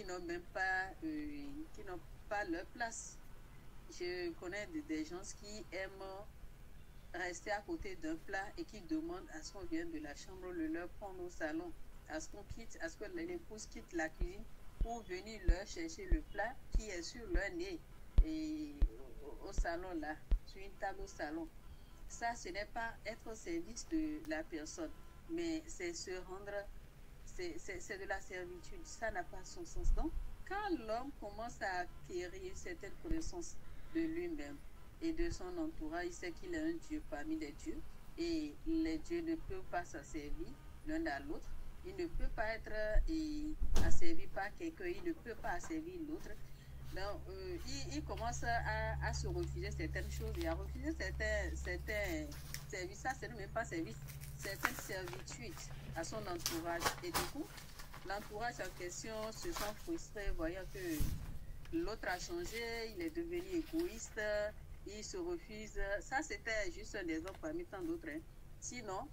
qui n'ont même pas, qui n'ont pas leur place. Je connais des gens qui aiment rester à côté d'un plat et qui demandent à ce qu'on vienne de la chambre le leur prendre au salon, à ce qu'on quitte, à ce que l'épouse quitte la cuisine pour venir leur chercher le plat qui est sur leur nez et au salon là, sur une table au salon. Ça, ce n'est pas être au service de la personne, mais c'est se rendre, c'est de la servitude. Ça n'a pas son sens. Donc, quand l'homme commence à acquérir certaines connaissances de lui-même et de son entourage, il sait qu'il est un Dieu parmi les dieux et les dieux ne peuvent pas s'asservir l'un à l'autre. Il ne peut pas être asservi par quelqu'un, il ne peut pas asservir l'autre. Donc, il commence à se refuser certaines choses et à refuser certains services. Ça, c'est même pas service, certaines servitudes à son entourage. Et du coup, l'entourage en question se sent frustré, voyant que l'autre a changé, il est devenu égoïste, il se refuse. Ça, c'était juste un exemple parmi tant d'autres. Hein. Sinon,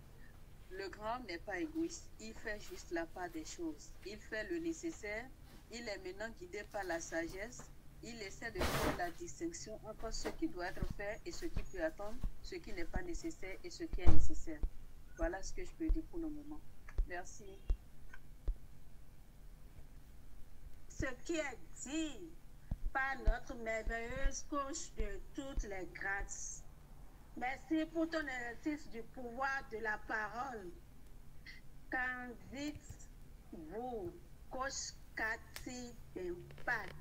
le grand n'est pas égoïste. Il fait juste la part des choses. Il fait le nécessaire. Il est maintenant guidé par la sagesse. Il essaie de faire la distinction entre ce qui doit être fait et ce qui peut attendre, ce qui n'est pas nécessaire et ce qui est nécessaire. Voilà ce que je peux dire pour le moment. Merci. Ce qui est dit par notre merveilleuse coach de toutes les grâces. Merci pour ton exercice du pouvoir de la parole. Qu'en dites-vous, coach Cathy d'Impact,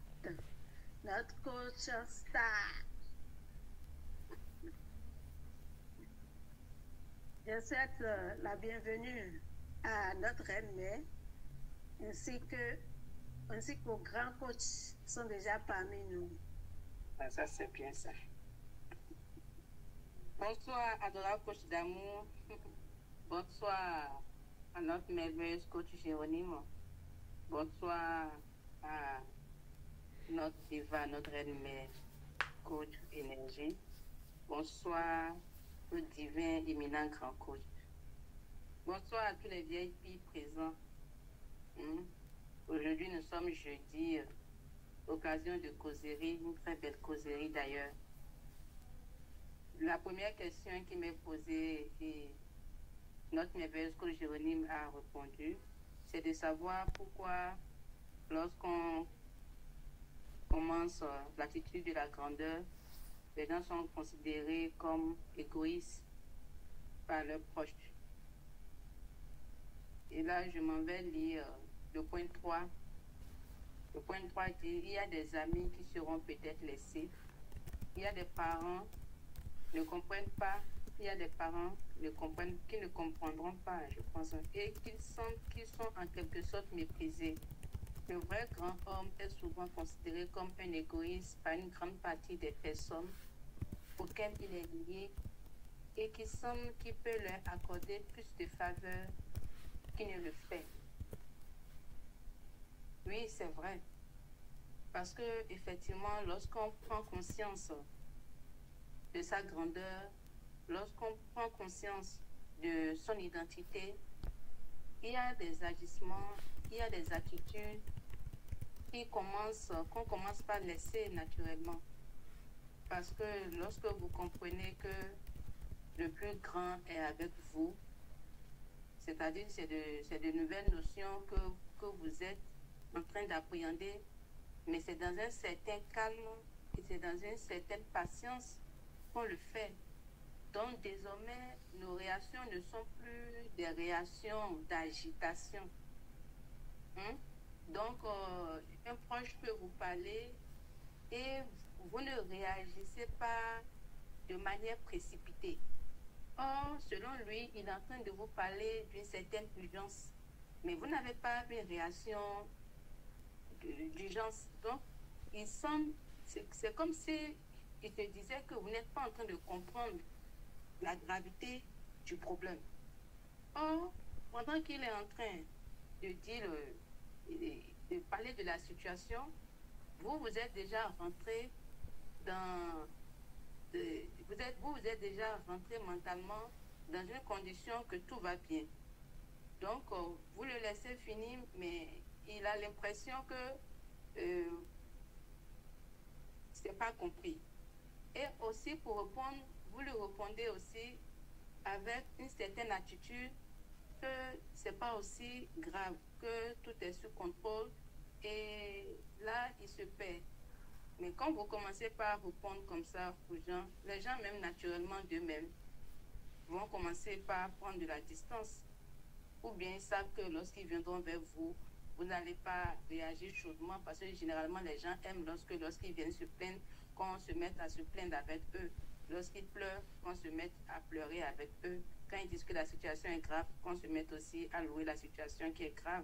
notre coach star? Je souhaite la bienvenue à notre reine-mère ainsi qu'aux grands coachs qui sont déjà parmi nous. Ça, c'est bien ça. Bonsoir, adorable coach d'amour. Bonsoir à notre merveilleuse coach Jérôme. Bonsoir à notre diva, notre reine-mère, coach énergie. Bonsoir au divin éminent grand coach. Bonsoir à tous les VIP présents. Aujourd'hui, nous sommes jeudi, occasion de causerie, une très belle causerie d'ailleurs. La première question qui m'est posée et notre merveilleuse coach Jérôme a répondu, c'est de savoir pourquoi lorsqu'on commence l'attitude de la grandeur, les gens sont considérés comme égoïstes par leurs proches. Et là, je m'en vais lire le point 3. Le point 3 dit, il y a des amis qui seront peut-être laissés. Il y a des parents qui ne comprennent pas. Il y a des parents qui ne comprendront pas, je pense, et qui sont en quelque sorte méprisés. Le vrai grand homme est souvent considéré comme un égoïste par une grande partie des personnes auxquelles il est lié et qui semble qu'il peut leur accorder plus de faveurs qu'il ne le fait. Oui, c'est vrai. Parce que, effectivement, lorsqu'on prend conscience de sa grandeur, lorsqu'on prend conscience de son identité, il y a des agissements, il y a des attitudes qu'on commence par laisser naturellement. Parce que lorsque vous comprenez que le plus grand est avec vous, c'est-à-dire c'est de nouvelles notions que vous êtes en train d'appréhender, mais c'est dans un certain calme et c'est dans une certaine patience qu'on le fait. Donc désormais, nos réactions ne sont plus des réactions d'agitation. Donc, un proche peut vous parler et vous ne réagissez pas de manière précipitée. Or, selon lui, il est en train de vous parler d'une certaine urgence, mais vous n'avez pas une réaction d'urgence. Donc, c'est comme si il te disait que vous n'êtes pas en train de comprendre la gravité du problème. Or, pendant qu'il est en train de dire, de parler de la situation, vous êtes déjà rentré vous êtes déjà rentré mentalement dans une condition que tout va bien. Donc, vous le laissez finir, mais il a l'impression que c'est pas compris. Et aussi pour répondre, vous lui répondez aussi avec une certaine attitude que c'est pas aussi grave, que tout est sous contrôle et là il se perd. Mais quand vous commencez par répondre comme ça aux gens, les gens même naturellement d'eux-mêmes vont commencer par prendre de la distance. Ou bien ils savent que lorsqu'ils viendront vers vous, vous n'allez pas réagir chaudement parce que généralement les gens aiment lorsqu'ils viennent se plaindre, qu'on se mette à se plaindre avec eux. Lorsqu'ils pleurent, qu'on se mette à pleurer avec eux. Quand ils disent que la situation est grave, qu'on se mette aussi à louer la situation qui est grave.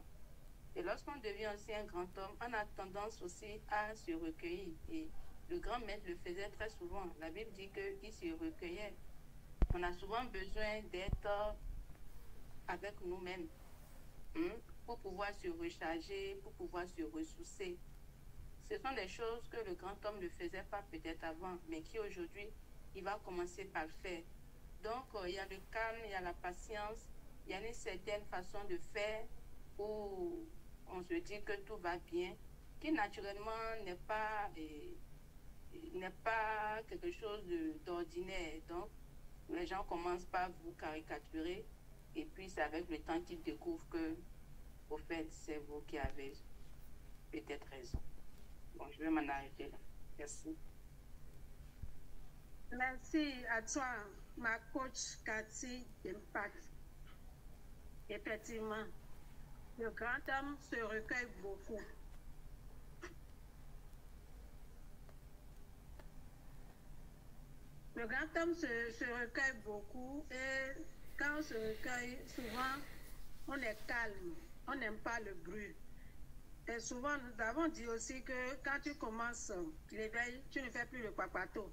Et lorsqu'on devient aussi un grand homme, on a tendance aussi à se recueillir. Et le grand maître le faisait très souvent. La Bible dit qu'il se recueillait. On a souvent besoin d'être avec nous-mêmes pour pouvoir se recharger, pour pouvoir se ressourcer. Ce sont des choses que le grand homme ne faisait pas peut-être avant, mais qui aujourd'hui, il va commencer par le faire. Donc, il y a le calme, il y a la patience, il y a une certaine façon de faire où on se dit que tout va bien, qui naturellement n'est pas quelque chose d'ordinaire. Donc, les gens commencent par vous caricaturer et puis c'est avec le temps qu'ils découvrent que, au fait, c'est vous qui avez peut-être raison. Bon, je vais m'en arrêter là. Merci. Merci à toi, ma coach Cathy d'Impact. Effectivement, le grand homme se recueille beaucoup. Le grand homme se recueille beaucoup et quand on se recueille, souvent, on est calme, on n'aime pas le bruit. Et souvent, nous avons dit aussi que quand tu commences l'éveil, tu ne fais plus le papato.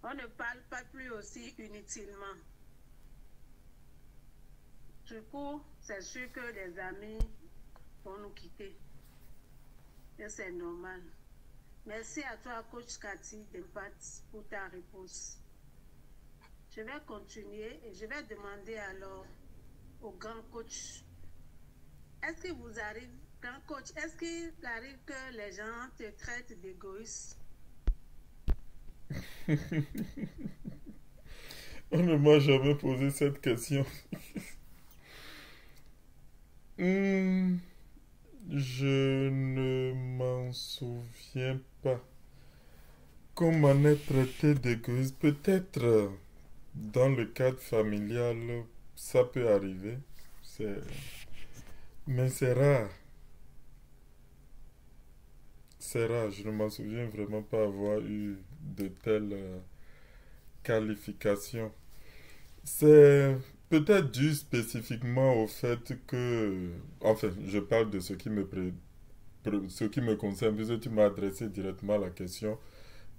On ne parle pas plus aussi inutilement. Du coup, c'est sûr que les amis vont nous quitter. Et c'est normal. Merci à toi, coach Cathy d'Impact, pour ta réponse. Je vais continuer et je vais demander alors au grand coach. Est-ce que vous arrive, grand coach, est-ce qu'il arrive que les gens te traitent d'égoïste? On ne m'a jamais posé cette question. Je ne m'en souviens pas. Qu'on m'en ait traité d'égoïste, peut-être dans le cadre familial, ça peut arriver. Mais c'est rare. C'est rare, je ne m'en souviens vraiment pas avoir eu de telles qualifications. C'est peut-être dû spécifiquement au fait que, enfin, je parle de ce qui ce qui me concerne, puisque tu m'as adressé directement la question,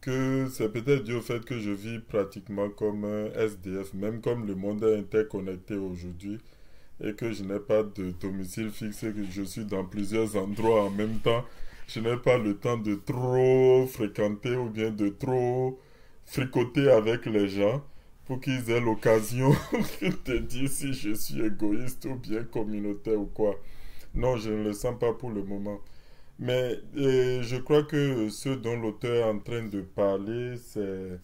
que c'est peut-être dû au fait que je vis pratiquement comme un SDF, même comme le monde est interconnecté aujourd'hui, et que je n'ai pas de domicile fixe, et que je suis dans plusieurs endroits en même temps. Je n'ai pas le temps de trop fréquenter ou bien de trop fricoter avec les gens pour qu'ils aient l'occasion de dire si je suis égoïste ou bien communautaire ou quoi. Non, je ne le sens pas pour le moment. Mais je crois que ce dont l'auteur est en train de parler, c'est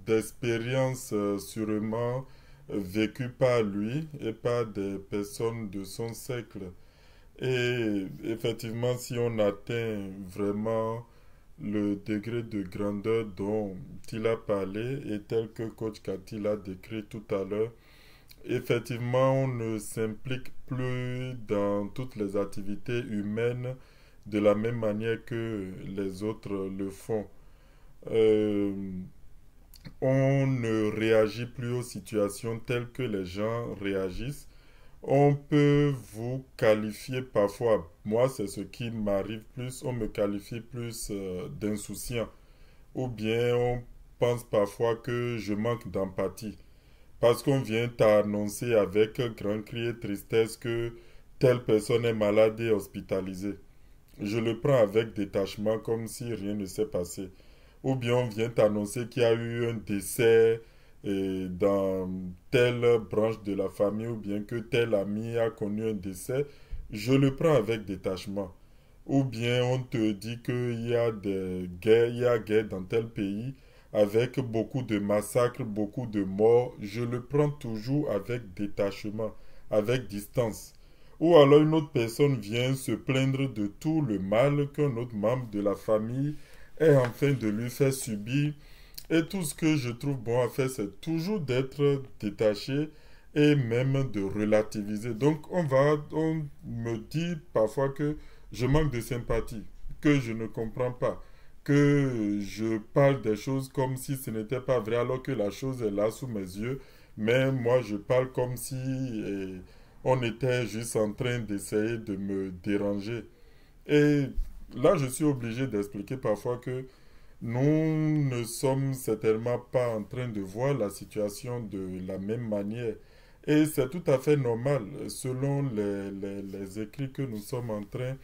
d'expériences sûrement vécues par lui et par des personnes de son siècle. Et effectivement, si on atteint vraiment le degré de grandeur dont il a parlé et tel que Coach Cathy l'a décrit tout à l'heure, effectivement, on ne s'implique plus dans toutes les activités humaines de la même manière que les autres le font. Euh, on ne réagit plus aux situations telles que les gens réagissent. On peut vous qualifier parfois, moi c'est ce qui m'arrive plus, on me qualifie plus d'insouciant. Ou bien on pense parfois que je manque d'empathie. Parce qu'on vient t'annoncer avec grand cri et tristesse que telle personne est malade et hospitalisée. Je le prends avec détachement comme si rien ne s'est passé. Ou bien on vient t'annoncer qu'il y a eu un décès dans telle branche de la famille ou bien que tel ami a connu un décès. je le prends avec détachement. Ou bien on te dit qu'il y a des guerres, il y a guerre dans tel pays, avec beaucoup de massacres, beaucoup de morts, je le prends toujours avec détachement, avec distance. Ou alors une autre personne vient se plaindre de tout le mal qu'un autre membre de la famille est en train de lui faire subir. Et tout ce que je trouve bon à faire, c'est toujours d'être détaché et même de relativiser. Donc on me dit parfois que je manque de sympathie, que je ne comprends pas, que je parle des choses comme si ce n'était pas vrai alors que la chose est là sous mes yeux, mais moi je parle comme si on était juste en train d'essayer de me déranger. Et là je suis obligé d'expliquer parfois que nous ne sommes certainement pas en train de voir la situation de la même manière. Et c'est tout à fait normal selon les écrits que nous sommes en train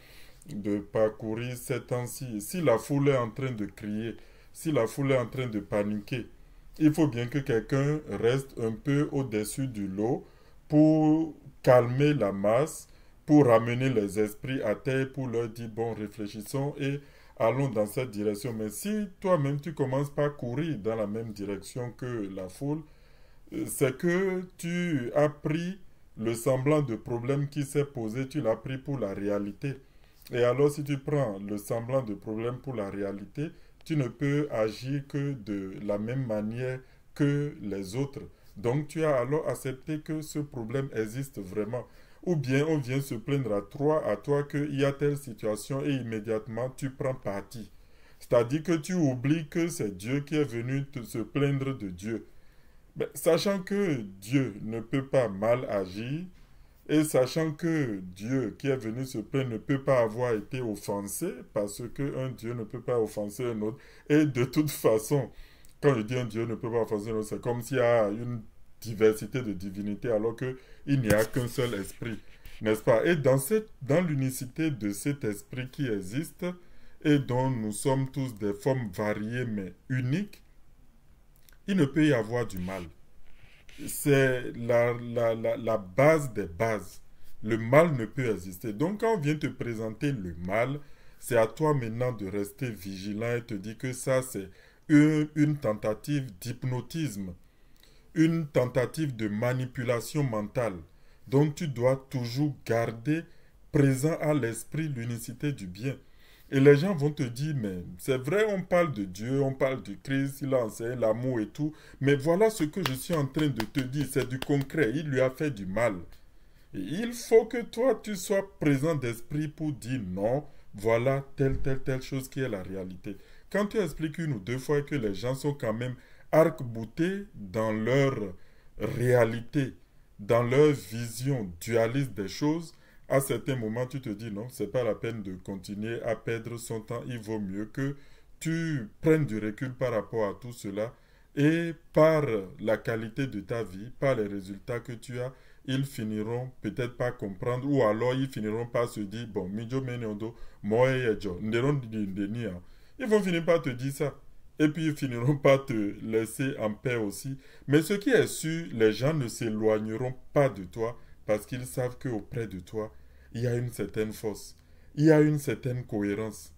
de parcourir ces temps-ci. Si la foule est en train de crier, si la foule est en train de paniquer, il faut bien que quelqu'un reste un peu au-dessus du lot pour calmer la masse, pour ramener les esprits à terre, pour leur dire, bon, réfléchissons et allons dans cette direction. Mais si toi-même tu commences par courir dans la même direction que la foule, c'est que tu as pris le semblant de problème qui s'est posé, tu l'as pris pour la réalité. Et alors si tu prends le semblant de problème pour la réalité, tu ne peux agir que de la même manière que les autres. Donc tu as alors accepté que ce problème existe vraiment. Ou bien on vient se plaindre à toi qu'il y a telle situation et immédiatement tu prends parti. C'est-à-dire que tu oublies que c'est Dieu qui est venu se plaindre de Dieu. Mais sachant que Dieu ne peut pas mal agir, et sachant que Dieu qui est venu se plaindre ne peut pas avoir été offensé, parce qu'un Dieu ne peut pas offenser un autre, et de toute façon, quand je dis un Dieu ne peut pas offenser un autre, c'est comme s'il y a une diversité de divinités, alors qu'il n'y a qu'un seul esprit, n'est-ce pas? Et dans l'unicité de cet esprit qui existe, et dont nous sommes tous des formes variées mais uniques, il ne peut y avoir du mal. C'est la base des bases. Le mal ne peut exister. Donc quand on vient te présenter le mal, c'est à toi maintenant de rester vigilant et te dire que ça c'est une tentative d'hypnotisme, une tentative de manipulation mentale. Donc tu dois toujours garder présent à l'esprit l'unicité du bien. Et les gens vont te dire, mais c'est vrai, on parle de Dieu, on parle du Christ, il a enseigné l'amour et tout, mais voilà ce que je suis en train de te dire, c'est du concret, il lui a fait du mal. Et il faut que toi, tu sois présent d'esprit pour dire non, voilà telle chose qui est la réalité. Quand tu expliques une ou deux fois que les gens sont quand même arc-boutés dans leur réalité, dans leur vision dualiste des choses, à certains moments, tu te dis non, c'est pas la peine de continuer à perdre son temps. Il vaut mieux que tu prennes du recul par rapport à tout cela et par la qualité de ta vie, par les résultats que tu as, ils finiront peut-être pas comprendre ou alors ils finiront par se dire bon, mijo meneondo, moi et jo, ils vont finir par te dire ça. Et puis ils finiront par te laisser en paix aussi. Mais ce qui est sûr, les gens ne s'éloigneront pas de toi parce qu'ils savent qu'auprès de toi, il y a une certaine force, il y a une certaine cohérence,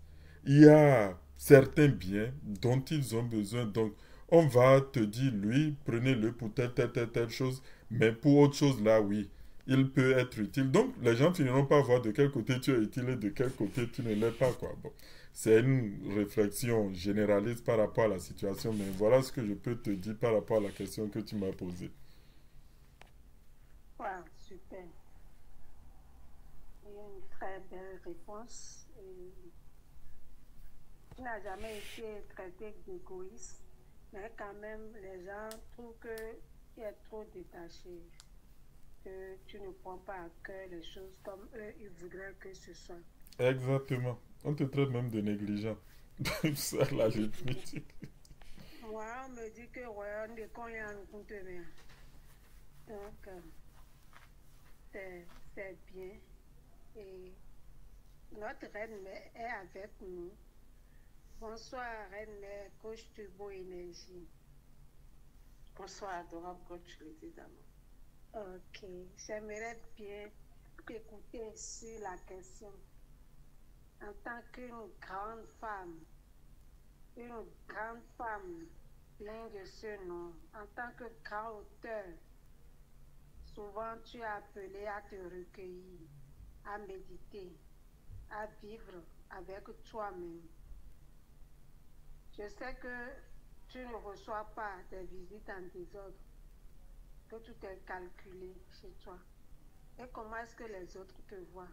il y a certains biens dont ils ont besoin. Donc, on va te dire, lui, prenez-le pour telle chose, mais pour autre chose, là, oui, il peut être utile. Donc, les gens finiront par voir de quel côté tu es utile et de quel côté tu ne l'es pas, quoi. Bon, c'est une réflexion généraliste par rapport à la situation, mais voilà ce que je peux te dire par rapport à la question que tu m'as posée. Wow, super. Une très belle réponse. Et tu n'as jamais été traité d'égoïste, mais quand même, les gens trouvent que tu es trop détaché, que tu ne prends pas à cœur les choses comme eux, ils voudraient que ce soit. Exactement. On te traite même de négligent. Ça, la limite. Moi, on me dit que ouais, on est con et on compte bien. Donc, c'est bien. Et notre reine est avec nous. Bonsoir, reine coach Turbo Énergie. Bonsoir, adorable coach Lady Dama. Ok, j'aimerais bien t'écouter sur la question. En tant qu'une grande femme digne de ce nom, en tant que grand auteur, souvent tu es appelé à te recueillir, à méditer, à vivre avec toi-même. Je sais que tu ne reçois pas des visites en désordre, que tout est calculé chez toi. Et comment est-ce que les autres te voient?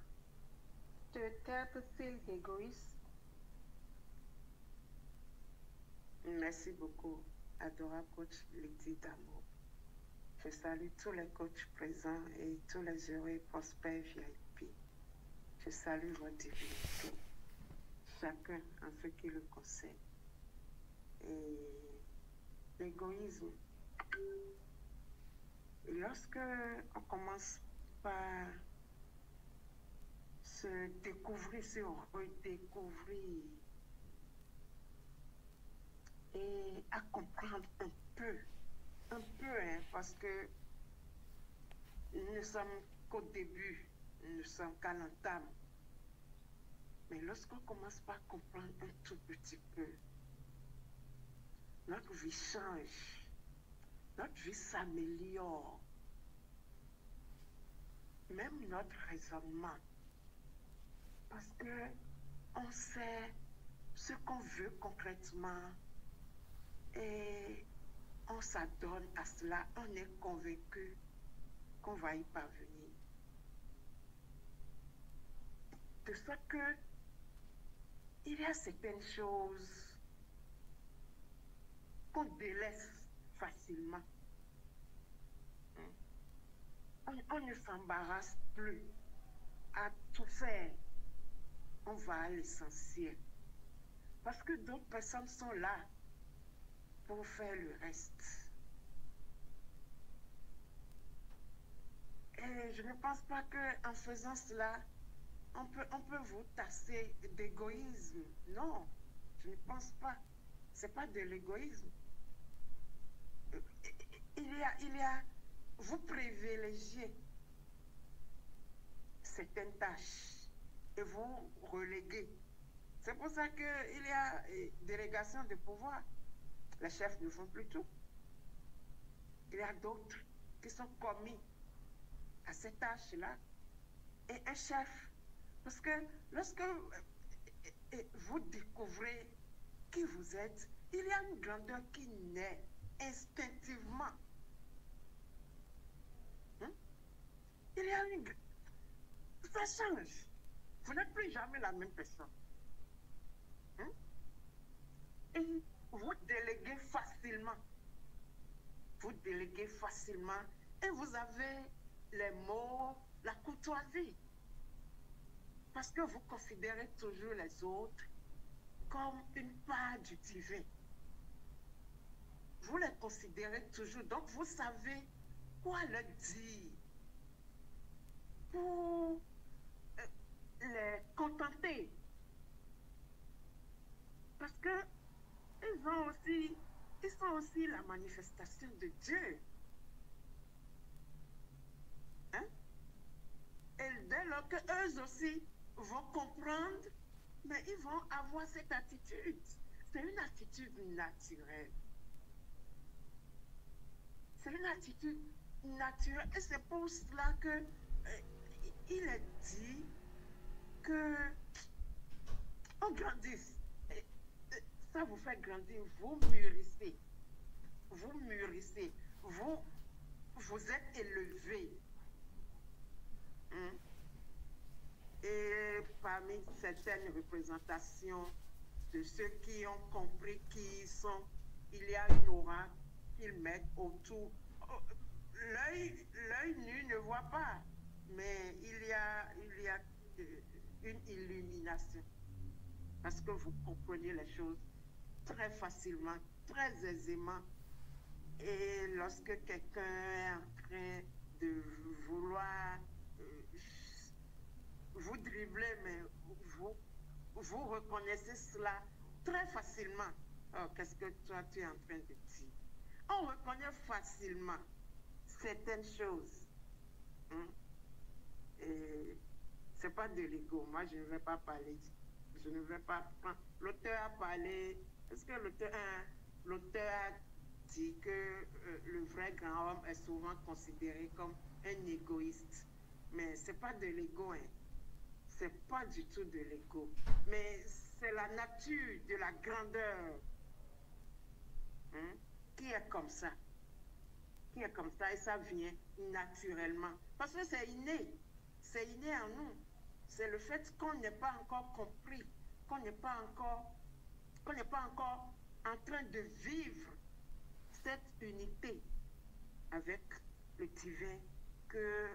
Te traitent-ils d'égoïste? Merci beaucoup, adorable coach Lydie d'amour. Je salue tous les coachs présents et tous les heureux et prospères VIP. Je salue votre divinité, chacun en ce qui le concerne. Et l'égoïsme, lorsque on commence par se découvrir, se redécouvrir et à comprendre un peu, hein, parce que nous ne sommes qu'au début, nous ne sommes qu'à l'entame. Mais lorsqu'on commence par comprendre un tout petit peu, notre vie change, notre vie s'améliore, même notre raisonnement, parce que on sait ce qu'on veut concrètement et on s'adonne à cela, on est convaincu qu'on va y parvenir. De sorte que il y a certaines choses qu'on délaisse facilement. On ne s'embarrasse plus à tout faire. On va à l'essentiel. Parce que d'autres personnes sont là pour faire le reste. Et je ne pense pas qu'en faisant cela, on peut vous tasser d'égoïsme. Non, je ne pense pas. Ce n'est pas de l'égoïsme. Vous privilégiez certaines tâches et vous reléguez. C'est pour ça qu'il y a délégation de pouvoir. Les chefs ne font plus tout. Il y a d'autres qui sont commis à ces tâches-là. Et un chef, parce que lorsque vous découvrez qui vous êtes, il y a une grandeur qui naît instinctivement. Il y a une... Ça change. Vous n'êtes plus jamais la même personne. Et vous déléguez facilement. Vous déléguez facilement et vous avez les mots, la courtoisie. Parce que vous considérez toujours les autres comme une part du divin. Vous les considérez toujours, donc vous savez quoi leur dire pour les contenter. Parce que ils sont aussi la manifestation de Dieu. Hein? Et dès lors que eux aussi vont comprendre, mais ils vont avoir cette attitude. C'est une attitude naturelle. C'est une attitude naturelle. Et c'est pour cela que il est dit que on grandisse. Ça vous fait grandir, vous mûrissez. Vous mûrissez. Vous êtes élevé. Et parmi certaines représentations de ceux qui ont compris qui ils sont, il y a une aura qu'ils mettent autour. L'œil nu ne voit pas, mais il y a une illumination. Parce que vous comprenez les choses très facilement, très aisément. Et lorsque quelqu'un est en train de vouloir vous dribbler, mais vous reconnaissez cela très facilement. Oh, qu'est-ce que toi tu es en train de dire? On reconnaît facilement certaines choses. c'est pas de l'ego. Moi, je ne vais pas parler. Je ne vais pas prendre. L'auteur a parlé. Est-ce que l'auteur a dit que le vrai grand homme est souvent considéré comme un égoïste? Mais c'est pas de l'ego, hein. C'est pas du tout de l'ego. Mais c'est la nature de la grandeur, hein, qui est comme ça. Qui est comme ça, et ça vient naturellement. Parce que c'est inné. C'est inné en nous. C'est le fait qu'on n'est pas encore compris, qu'on n'est pas encore en train de vivre cette unité avec le divin, que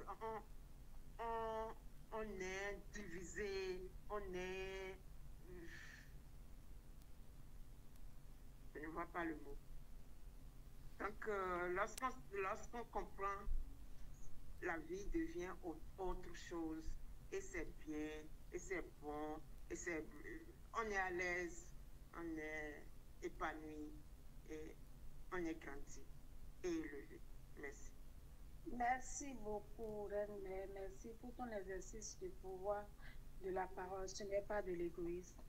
on est divisé, on est... Je ne vois pas le mot. Donc, lorsqu'on comprend, la vie devient autre chose, et c'est bien, et c'est bon, et on est à l'aise, on est épanoui, et on est grandi et élevé. Merci. Merci beaucoup, Reine Mère. Merci pour ton exercice de pouvoir de la parole. Ce n'est pas de l'égoïsme,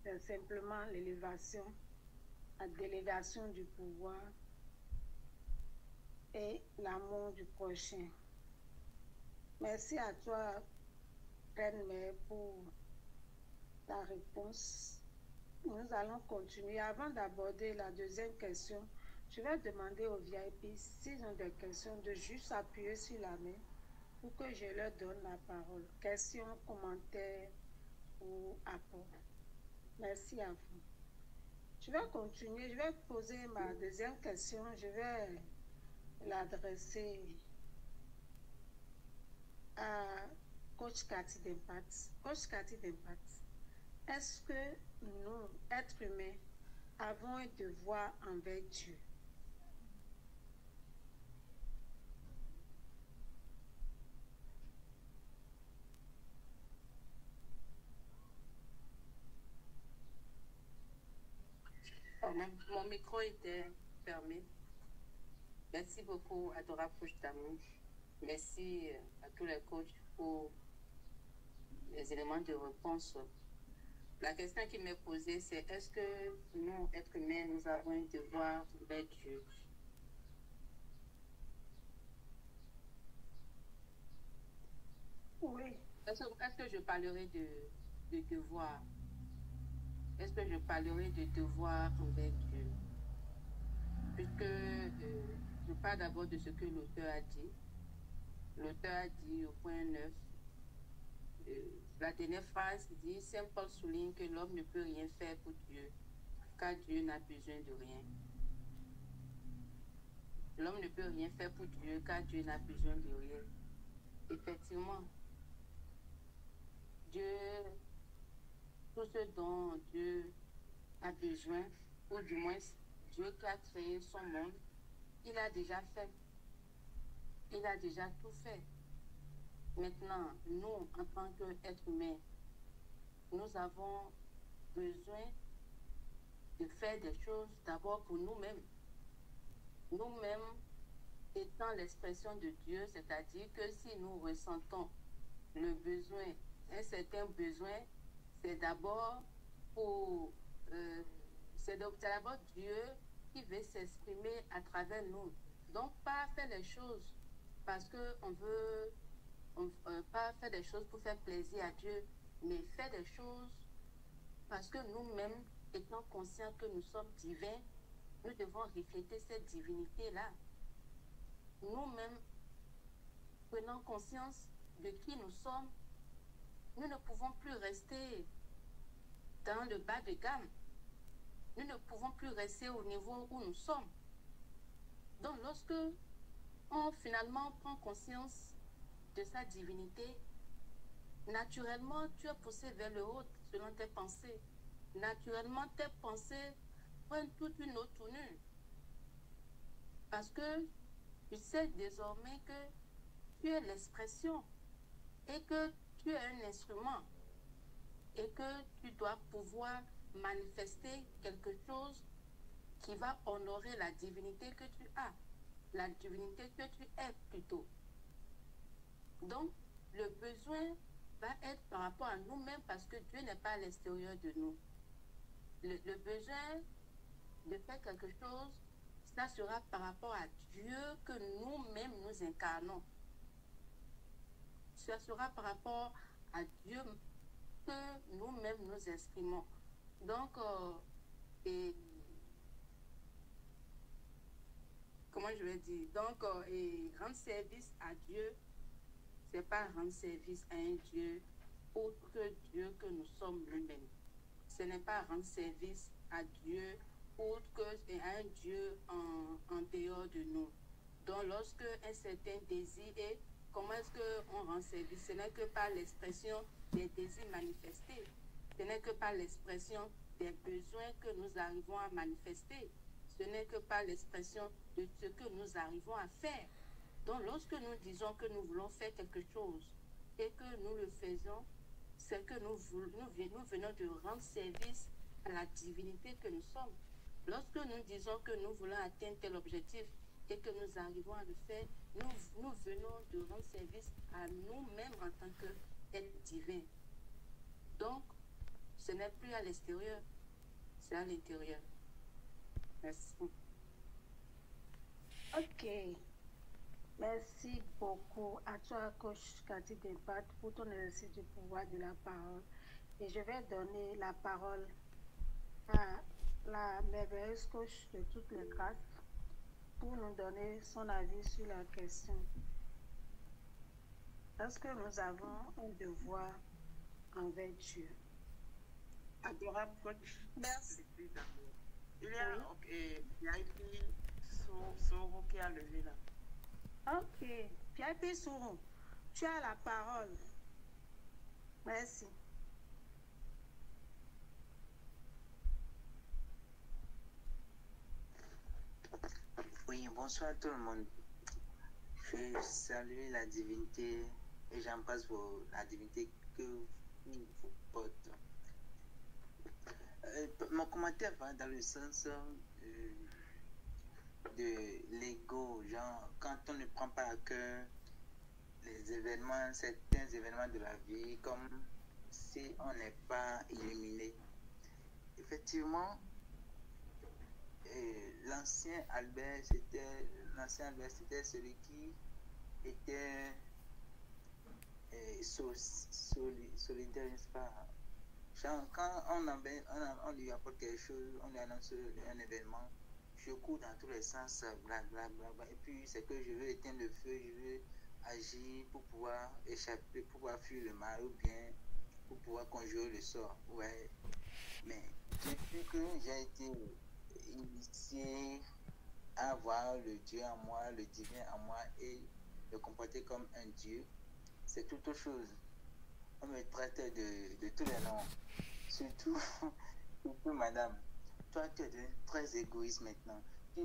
c'est simplement l'élévation, la délégation du pouvoir et l'amour du prochain. Merci à toi, Reine Mère, pour ta réponse. Nous allons continuer. Avant d'aborder la deuxième question, je vais demander aux VIP s'ils ont des questions de juste appuyer sur la main pour que je leur donne la parole. Questions, commentaires ou apports. Merci à vous. Je vais continuer. Je vais poser ma deuxième question. Je vais l'adresser à Coach Cathy d'Impact. Coach Cathy d'Impact, est-ce que nous, êtres humains, avons un devoir envers Dieu? Mon micro était fermé. Merci beaucoup, adorable coach d'amour. Merci à tous les coachs pour les éléments de réponse. La question qui m'est posée, c'est est-ce que nous, êtres humains, nous avons un devoir envers Dieu? Oui. Est-ce que je parlerai de devoir? Est-ce que je parlerai de devoir envers Dieu? Puisque je parle d'abord de ce que l'auteur a dit. L'auteur a dit au point 9, la dernière phrase dit, Saint Paul souligne que l'homme ne peut rien faire pour Dieu, car Dieu n'a besoin de rien. L'homme ne peut rien faire pour Dieu, car Dieu n'a besoin de rien. Effectivement, Dieu, tout ce dont Dieu a besoin, ou du moins Dieu qui a créé son monde, il a déjà fait. Il a déjà tout fait. Maintenant, nous, en tant qu'êtres humains, nous avons besoin de faire des choses d'abord pour nous-mêmes. Nous-mêmes étant l'expression de Dieu, c'est-à-dire que si nous ressentons le besoin, un certain besoin, c'est d'abord pour... c'est d'abord Dieu qui veut s'exprimer à travers nous. Donc, pas faire les choses parce qu'on veut... pas faire des choses pour faire plaisir à Dieu, mais faire des choses parce que nous-mêmes, étant conscients que nous sommes divins, nous devons refléter cette divinité-là. Nous-mêmes, prenant conscience de qui nous sommes, nous ne pouvons plus rester dans le bas de gamme. Nous ne pouvons plus rester au niveau où nous sommes. Donc, lorsque on finalement prend conscience de sa divinité, naturellement, tu es poussé vers le haut selon tes pensées. Naturellement, tes pensées prennent toute une autre tournure. Parce que tu sais désormais que tu es l'expression et que tu es un instrument et que tu dois pouvoir manifester quelque chose qui va honorer la divinité que tu as, la divinité que tu es plutôt. Donc, le besoin va être par rapport à nous-mêmes parce que Dieu n'est pas à l'extérieur de nous. Le besoin de faire quelque chose, ça sera par rapport à Dieu que nous-mêmes nous incarnons. Ça sera par rapport à Dieu que nous-mêmes nous exprimons. Donc, et comment je vais dire? Donc, et rendre service à Dieu, c'est pas rendre service à un Dieu autre que Dieu que nous sommes nous-mêmes. Ce n'est pas rendre service à Dieu autre que à un Dieu en dehors de nous. Donc, lorsque un certain désir est, comment est-ce qu'on rend service? Ce n'est que par l'expression des désirs manifestés. Ce n'est que par l'expression des besoins que nous arrivons à manifester. Ce n'est que par l'expression de ce que nous arrivons à faire. Donc, lorsque nous disons que nous voulons faire quelque chose et que nous le faisons, c'est que nous venons de rendre service à la divinité que nous sommes. Lorsque nous disons que nous voulons atteindre tel objectif et que nous arrivons à le faire, nous venons de rendre service à nous-mêmes en tant qu'êtres divins. Donc, ce n'est plus à l'extérieur, c'est à l'intérieur. Merci. Ok. Merci beaucoup à toi, coach Cathy Dempat, pour ton exercice du pouvoir de la parole. Et je vais donner la parole à la merveilleuse coach de toutes les grâces pour nous donner son avis sur la question. Est-ce que nous avons un devoir envers Dieu? Adorable coach. Merci. Il y a écrit Soro qui a levé là. Ok. Pierre Sourou, tu as la parole. Merci. Oui, bonsoir tout le monde. Je salue la divinité et j'embrasse la divinité que vous portez. Mon commentaire va dans le sens de l'ego, genre quand on ne prend pas à cœur les événements, certains événements de la vie, comme si on n'est pas illuminé. Effectivement, l'ancien Albert, c'était celui qui était solidaire, n'est-ce pas? Genre, quand on lui apporte quelque chose, on lui annonce un événement, je cours dans tous les sens, blablabla, et puis c'est que je veux éteindre le feu, je veux agir pour pouvoir échapper, pour pouvoir fuir le mal, ou bien pour pouvoir conjurer le sort. Ouais. Mais depuis que j'ai été initié à voir le Dieu en moi, le divin en moi, et me comporter comme un Dieu, c'est tout autre chose. On me traite de tous les noms. Surtout, madame, toi tu es très égoïste maintenant. Tu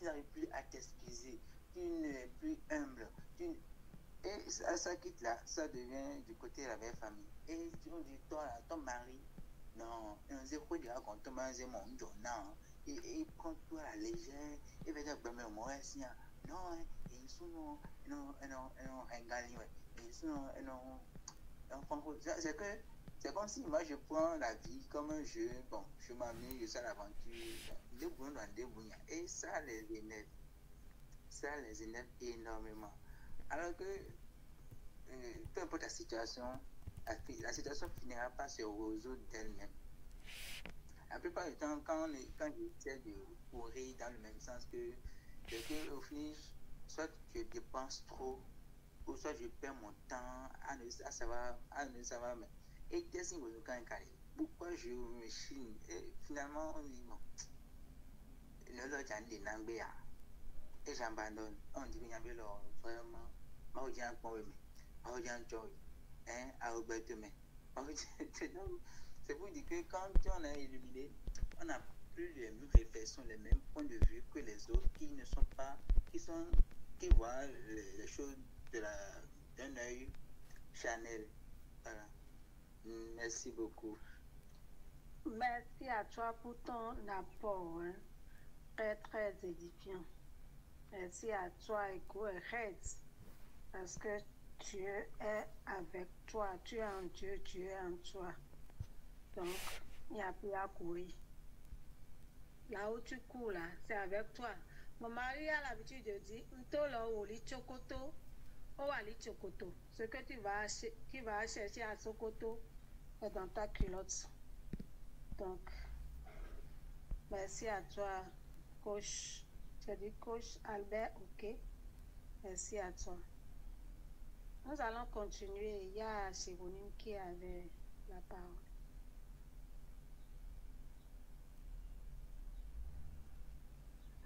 n'arrives plus à t'excuser. Tu n'es plus humble. Et ça quitte là, ça devient du côté de la belle famille. Et on dit, toi, ton mari, non, on sait quoi dire quand ton mari est mon non. Et prends-toi à la légère. Et va dire, ben, moi, non, ils sont, non, c'est comme si moi je prends la vie comme un jeu, bon, je m'amuse, je suis à l'aventure, et ça les énerve énormément. Alors que, peu importe la situation finira par se résoudre d'elle-même. La plupart du temps, quand j'essaie de courir dans le même sens c'est que au final, soit je dépense trop, ou soit je perds mon temps à savoir, mais et qu'est-ce que vous avez carré? Pourquoi je me chine? Et finalement, on dit bon, le lot j'en ai n'ambé et j'abandonne. On dit bien vraiment, moi j'ai un point mais j'ai un joy, hein, à Robert mais c'est pour dire que quand on est illuminé, on n'a plus les mêmes réflexions, les mêmes points de vue que les autres qui ne sont pas, qui voient les choses d'un œil Chanel. Voilà. Merci beaucoup. Merci à toi pour ton apport, hein. Très, très édifiant. Merci à toi, Eko et Red, parce que Dieu est avec toi. Tu es en Dieu, Dieu est en toi. Donc, il n'y a plus à courir. Là où tu cours, là, c'est avec toi. Mon mari a l'habitude de dire, ce que tu vas chercher à Sokoto est dans ta culotte. Donc, merci à toi, coach. Je dis coach Albert, ok. Merci à toi. Nous allons continuer. Il y a Chéronime qui avait la parole.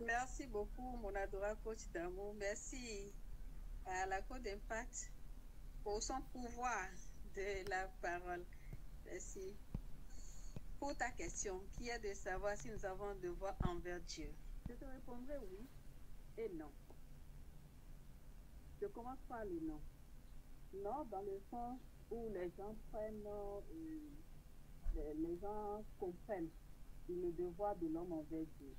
Merci beaucoup, mon adorable coach d'amour. Merci à la Côte d'Impact pour son pouvoir de la parole. Merci. Pour ta question, qui est de savoir si nous avons un devoir envers Dieu, je te répondrai oui et non. Je commence par le non. Non, dans le sens où les gens prennent, les gens comprennent le devoir de l'homme envers Dieu.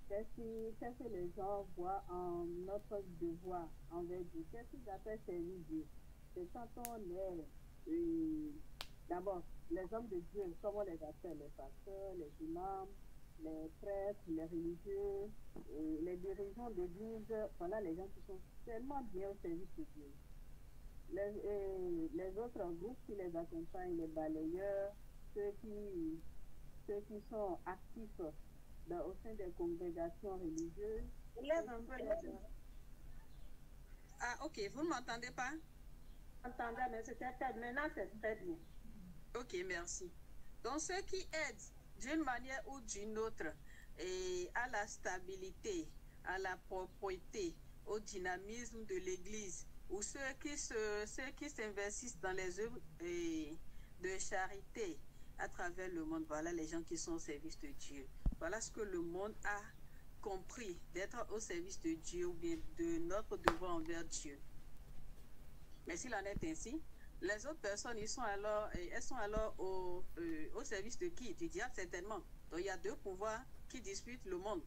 Qu'est-ce que les gens voient en notre devoir envers Dieu? Qu'est-ce qu'ils appellent servir Dieu? C'est quand on est, d'abord, les hommes de Dieu, comme on les appelle, les pasteurs, les imams, les prêtres, les religieux, les dirigeants d'église, voilà les gens qui sont tellement bien au service de Dieu. Les autres groupes qui les accompagnent, les balayeurs, ceux qui sont actifs au sein des congrégations religieuses. Ah, ok, vous ne m'entendez pas? J'entendais, mais maintenant c'est très bien. Ok, merci. Donc, ceux qui aident d'une manière ou d'une autre et à la stabilité, à la propreté, au dynamisme de l'Église, ou ceux qui s'investissent dans les œuvres de charité à travers le monde, voilà les gens qui sont au service de Dieu. Voilà ce que le monde a compris d'être au service de Dieu ou bien de notre devoir envers Dieu. Mais s'il en est ainsi, les autres personnes, elles sont alors au service de qui? Du diable, certainement. Donc, il y a deux pouvoirs qui disputent le monde.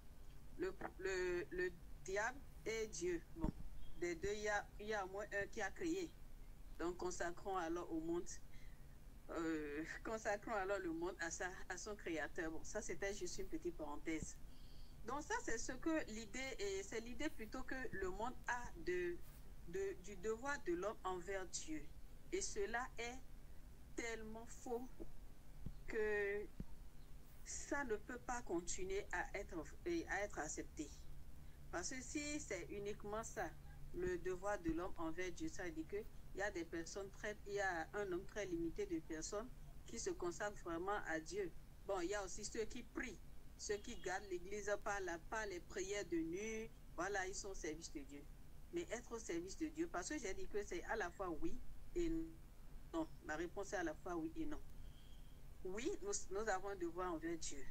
Le diable et Dieu. Bon, des deux, il y a au moins un qui a créé. Donc, consacrons alors au monde. Consacrons alors le monde à son créateur. Bon, ça, c'était juste une petite parenthèse. Donc, ça, c'est ce que l'idée, et c'est l'idée plutôt que le monde a du devoir de l'homme envers Dieu. Et cela est tellement faux que ça ne peut pas continuer à être accepté. Parce que si c'est uniquement ça, le devoir de l'homme envers Dieu, ça veut dire qu'il y a des personnes il y a un nombre très limité de personnes qui se consacrent vraiment à Dieu. Bon, il y a aussi ceux qui prient, ceux qui gardent l'église par les prières de nuit, voilà, ils sont au service de Dieu. Mais être au service de Dieu, parce que j'ai dit que c'est à la fois oui et non. Ma réponse est à la fois oui et non. Oui, nous avons un devoir envers Dieu.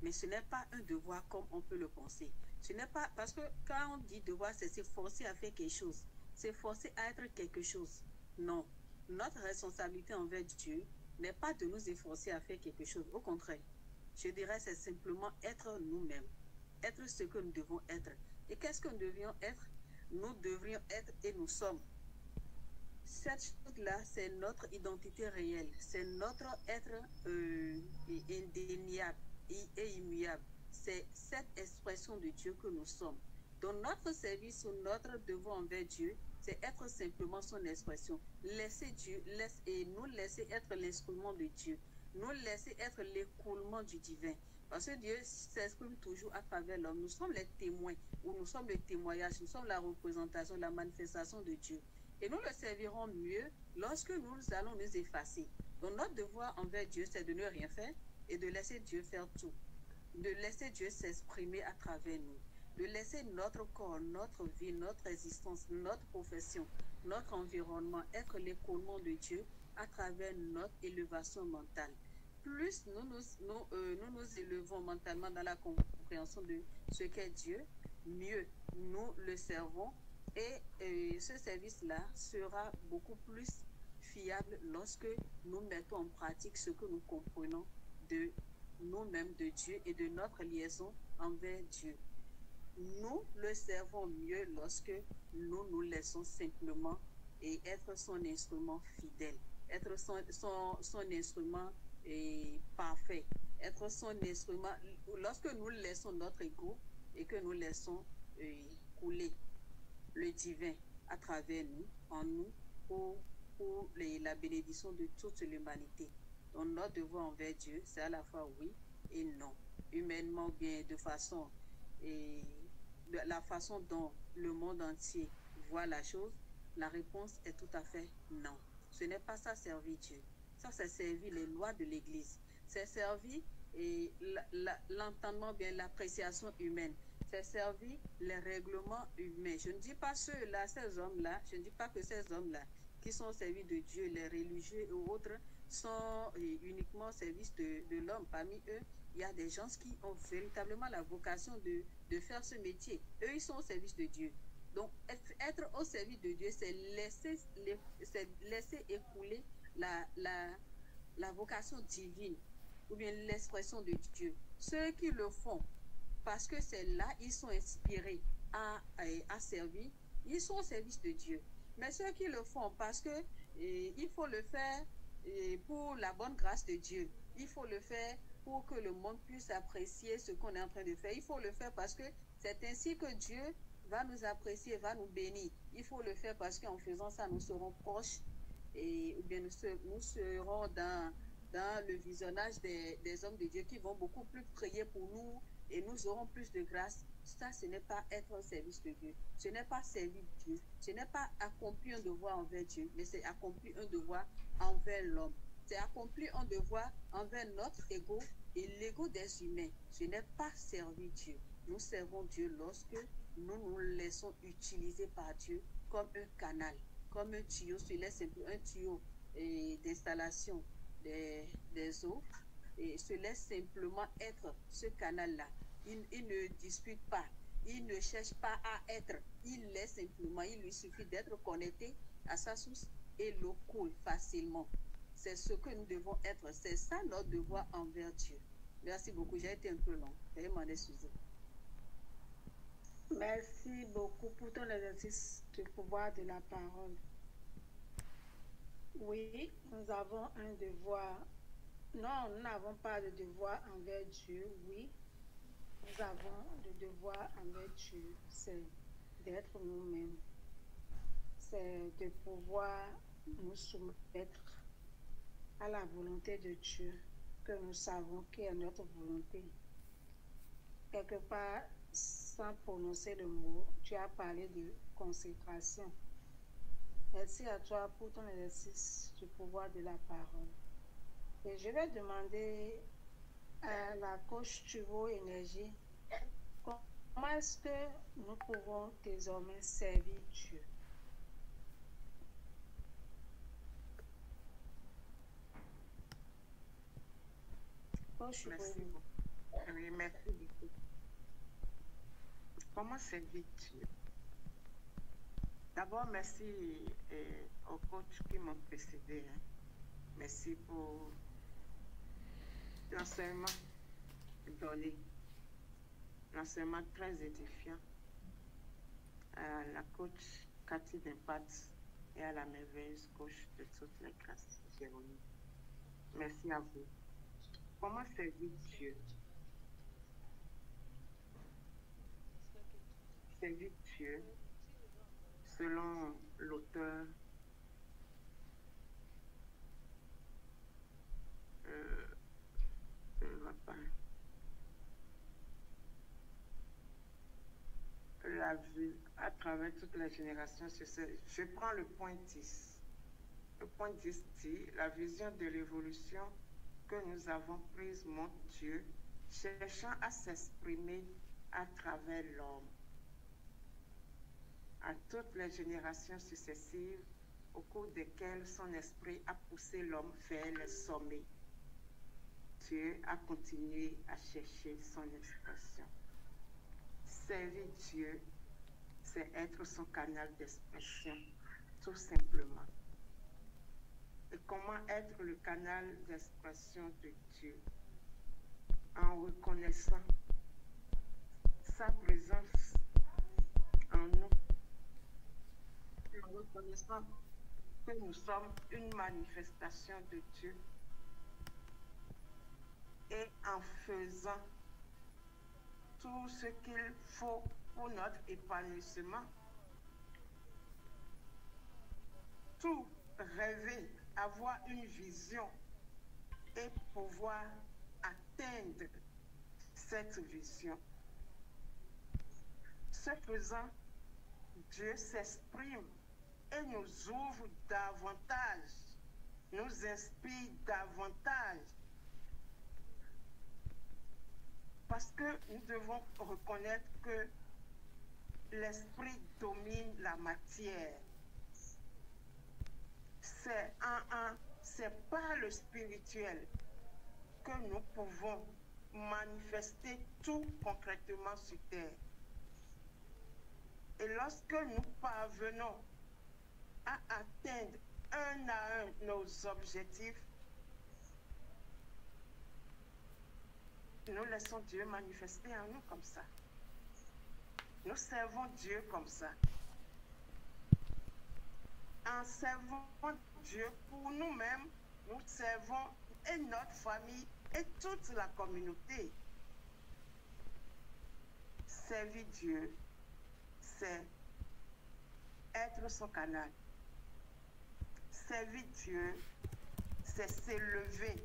Mais ce n'est pas un devoir comme on peut le penser. Ce n'est pas, parce que quand on dit devoir, c'est se forcer à faire quelque chose. C'est forcer à être quelque chose. Non. Notre responsabilité envers Dieu n'est pas de nous efforcer à faire quelque chose. Au contraire, je dirais c'est simplement être nous-mêmes. Être ce que nous devons être. Et qu'est-ce que nous devions être? Nous devrions être et nous sommes. Cette chose-là, c'est notre identité réelle. C'est notre être indéniable et immuable. C'est cette expression de Dieu que nous sommes. Donc notre service ou notre devoir envers Dieu, c'est être simplement son expression. Laisser Dieu, nous laisser être l'instrument de Dieu. Nous laisser être l'écoulement du divin. Parce que Dieu s'exprime toujours à travers l'homme. Nous sommes les témoins, ou nous sommes le témoignage, nous sommes la représentation, la manifestation de Dieu. Et nous le servirons mieux lorsque nous allons nous effacer. Donc notre devoir envers Dieu, c'est de ne rien faire et de laisser Dieu faire tout. De laisser Dieu s'exprimer à travers nous. De laisser notre corps, notre vie, notre existence, notre profession, notre environnement être l'écoulement de Dieu à travers notre élévation mentale. Plus nous nous élevons mentalement dans la compréhension de ce qu'est Dieu, mieux nous le servons. Et ce service-là sera beaucoup plus fiable lorsque nous mettons en pratique ce que nous comprenons de nous-mêmes, de Dieu et de notre liaison envers Dieu. Nous le servons mieux lorsque nous nous laissons simplement et être son instrument fidèle, être son instrument parfait, être son instrument. Lorsque nous laissons notre ego et que nous laissons couler le divin à travers nous, en nous, pour la bénédiction de toute l'humanité. Donc notre devoir envers Dieu, c'est à la fois oui et non. Humainement, bien de façon, et de la façon dont le monde entier voit la chose, la réponse est tout à fait non. Ce n'est pas ça servir Dieu. Ça, c'est servir les lois de l'Église. C'est servir l'entendement, bien l'appréciation humaine. C'est servir les règlements humains. Je ne dis pas ceux-là, ces hommes-là, je ne dis pas que ces hommes-là qui sont servis de Dieu, les religieux ou autres, sont uniquement au service de l'homme. Parmi eux, il y a des gens qui ont véritablement la vocation de faire ce métier. Eux, ils sont au service de Dieu. Donc, être au service de Dieu, c'est laisser écouler la vocation divine ou bien l'expression de Dieu. Ceux qui le font parce que c'est là, ils sont inspirés à servir, ils sont au service de Dieu. Mais ceux qui le font parce que il faut le faire pour la bonne grâce de Dieu, il faut le faire pour que le monde puisse apprécier ce qu'on est en train de faire, il faut le faire parce que c'est ainsi que Dieu va nous apprécier, va nous bénir. Il faut le faire parce qu'en faisant ça, nous serons proches ou bien nous serons dans le visionnage des hommes de Dieu qui vont beaucoup plus prier pour nous et nous aurons plus de grâce. Ça, ce n'est pas être au service de Dieu. Ce n'est pas servir Dieu. Ce n'est pas accomplir un devoir envers Dieu, mais c'est accomplir un devoir envers l'homme. C'est accomplir un devoir envers notre ego et l'ego des humains. Ce n'est pas servir Dieu. Nous servons Dieu lorsque nous nous laissons utiliser par Dieu comme un canal, comme un tuyau, un tuyau d'installation des eaux, et se laisse simplement être ce canal-là. Il ne dispute pas, il ne cherche pas à être, il laisse simplement, il lui suffit d'être connecté à sa source et l'eau coule facilement. C'est ce que nous devons être, c'est ça notre devoir envers Dieu. Merci beaucoup, j'ai été un peu long, veuillez m'en excuser. Merci beaucoup pour ton exercice du pouvoir de la parole. Oui, nous avons un devoir. Non, nous n'avons pas de devoir envers Dieu, oui. Nous avons le devoir envers Dieu, c'est d'être nous-mêmes. C'est de pouvoir nous soumettre à la volonté de Dieu, que nous savons qui est notre volonté. Quelque part, sans prononcer le mot, tu as parlé de consécration. Merci à toi pour ton exercice du pouvoir de la parole. Et je vais demander à la coach Tuvo Énergie, comment est-ce que nous pouvons désormais servir Dieu? Merci beaucoup. Oui, merci beaucoup. Comment servir Dieu? D'abord, merci aux coachs qui m'ont précédé. Merci pour l'enseignement donné, l'enseignement très édifiant à la coach Cathy d'Impact et à la merveilleuse coach de toutes les grâces, Jérôme. Merci à vous. Comment servir Dieu? Servir Dieu, selon l'auteur la vue à travers toutes les générations. Je prends le point 10. Le point 10 dit: la vision de l'évolution que nous avons prise montre Dieu cherchant à s'exprimer à travers l'homme à toutes les générations successives au cours desquelles son esprit a poussé l'homme vers le sommet. Dieu a continué à chercher son expression. Servir Dieu, c'est être son canal d'expression, tout simplement. Et comment être le canal d'expression de Dieu? En reconnaissant sa présence en nous, en reconnaissant que nous sommes une manifestation de Dieu. Et en faisant tout ce qu'il faut pour notre épanouissement, tout rêver, avoir une vision et pouvoir atteindre cette vision. Ce faisant, Dieu s'exprime et nous ouvre davantage, nous inspire davantage. Parce que nous devons reconnaître que l'esprit domine la matière. C'est par le spirituel que nous pouvons manifester tout concrètement sur terre. Et lorsque nous parvenons à atteindre un à un nos objectifs, nous laissons Dieu manifester en nous comme ça. Nous servons Dieu comme ça. En servant Dieu pour nous-mêmes, nous servons et notre famille et toute la communauté. Servir Dieu, c'est être son canal. Servir Dieu, c'est s'élever.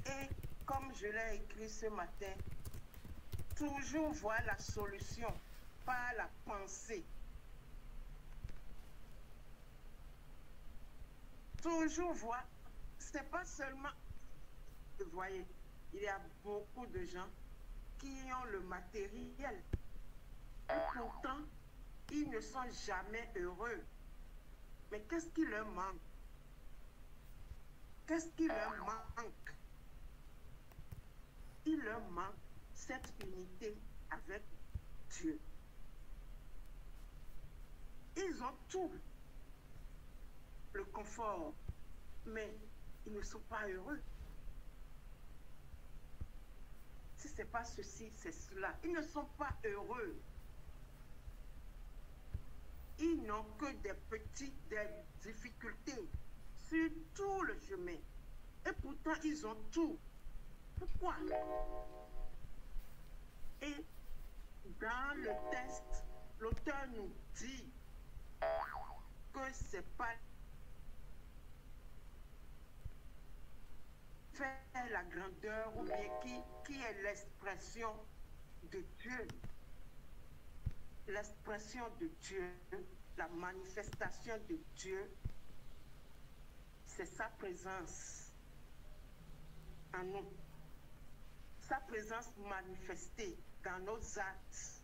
Et comme je l'ai écrit ce matin, toujours voir la solution par la pensée. Toujours voir, c'est pas seulement, vous voyez, il y a beaucoup de gens qui ont le matériel et pourtant ils ne sont jamais heureux. Mais qu'est-ce qui leur manque? Qu'est-ce qui leur manque? Il leur manque cette unité avec Dieu. Ils ont tout, le confort, mais ils ne sont pas heureux. Si ce n'est pas ceci, c'est cela. Ils ne sont pas heureux. Ils n'ont que des difficultés sur tout le chemin. Et pourtant, ils ont tout. Pourquoi? Et dans le texte, l'auteur nous dit que ce n'est pas faire la grandeur ou bien qui est l'expression de Dieu. L'expression de Dieu, la manifestation de Dieu, c'est sa présence en nous. Sa présence manifestée dans nos actes.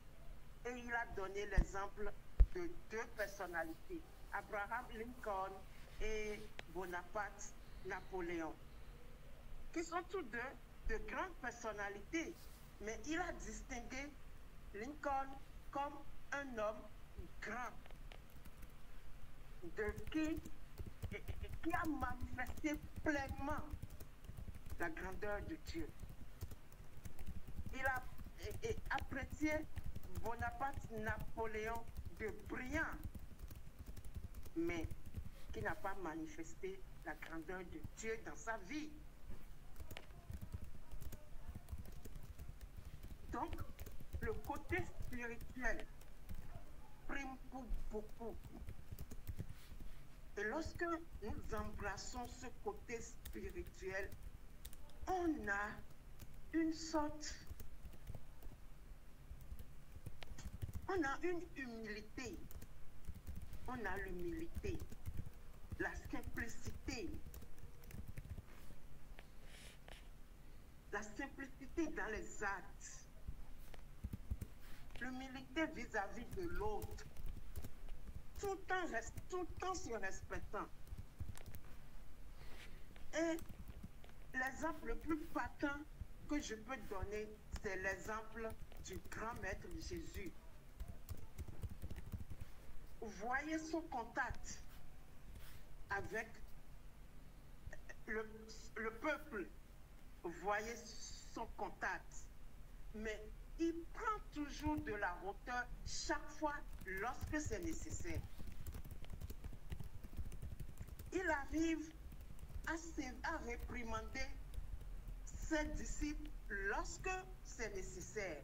Et il a donné l'exemple de deux personnalités, Abraham Lincoln et Bonaparte Napoléon, qui sont tous deux de grandes personnalités. Mais il a distingué Lincoln comme un homme grand, qui a manifesté pleinement la grandeur de Dieu. Il a apprécié Bonaparte Napoléon de brillant, mais qui n'a pas manifesté la grandeur de Dieu dans sa vie. Donc, le côté spirituel prime pour beaucoup. Et lorsque nous embrassons ce côté spirituel, on a une sorte, on a une humilité, on a l'humilité, la simplicité dans les actes, l'humilité vis-à-vis de l'autre, tout en se respectant. Et l'exemple le plus patent que je peux donner, c'est l'exemple du grand maître Jésus. Vous voyez son contact avec le peuple, vous voyez son contact, mais il prend toujours de la hauteur chaque fois lorsque c'est nécessaire. il arrive à réprimander ses disciples lorsque c'est nécessaire.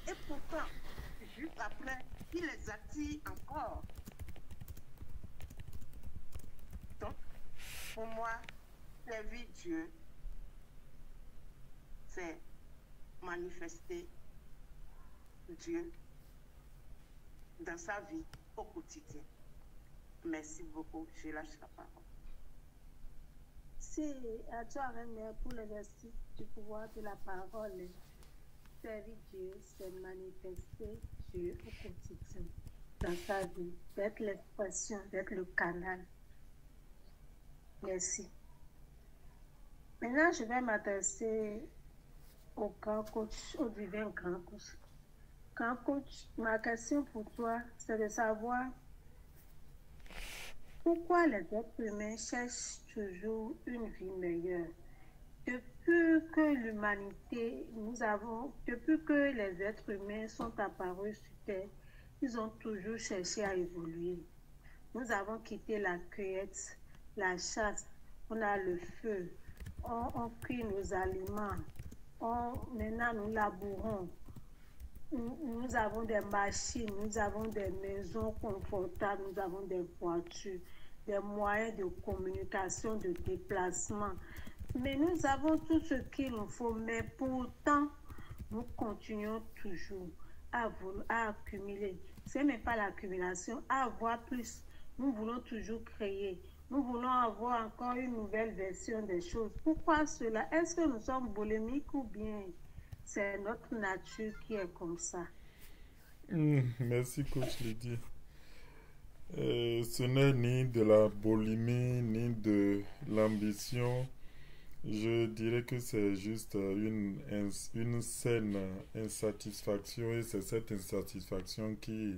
Et pourtant, juste après, il les attire encore. Donc, pour moi, servir Dieu, c'est manifester Dieu dans sa vie au quotidien. Merci beaucoup, je lâche la parole. Si à toi, René, pour l'exercice du pouvoir de la parole, servir Dieu, c'est manifester Dieu au quotidien dans sa vie, d'être l'expression, d'être le canal. Merci. Maintenant, je vais m'adresser au grand coach, au divin grand coach. Grand coach, ma question pour toi, c'est de savoir pourquoi les êtres humains cherchent toujours une vie meilleure. Depuis que l'humanité, depuis que les êtres humains sont apparus sur Terre, ils ont toujours cherché à évoluer. Nous avons quitté la cueillette, la chasse, on a le feu, on cuit nos aliments, maintenant nous labourons. Nous avons des machines, nous avons des maisons confortables, nous avons des voitures, des moyens de communication, de déplacement. Mais nous avons tout ce qu'il nous faut, mais pourtant, nous continuons toujours à accumuler. Ce n'est pas l'accumulation, à avoir plus. Nous voulons toujours créer. Nous voulons avoir encore une nouvelle version des choses. Pourquoi cela? Est-ce que nous sommes boulimiques ou bien c'est notre nature qui est comme ça? Merci, coach Lydie. Ce n'est ni de la boulimie, ni de l'ambition. Je dirais que c'est juste une saine insatisfaction, et c'est cette insatisfaction qui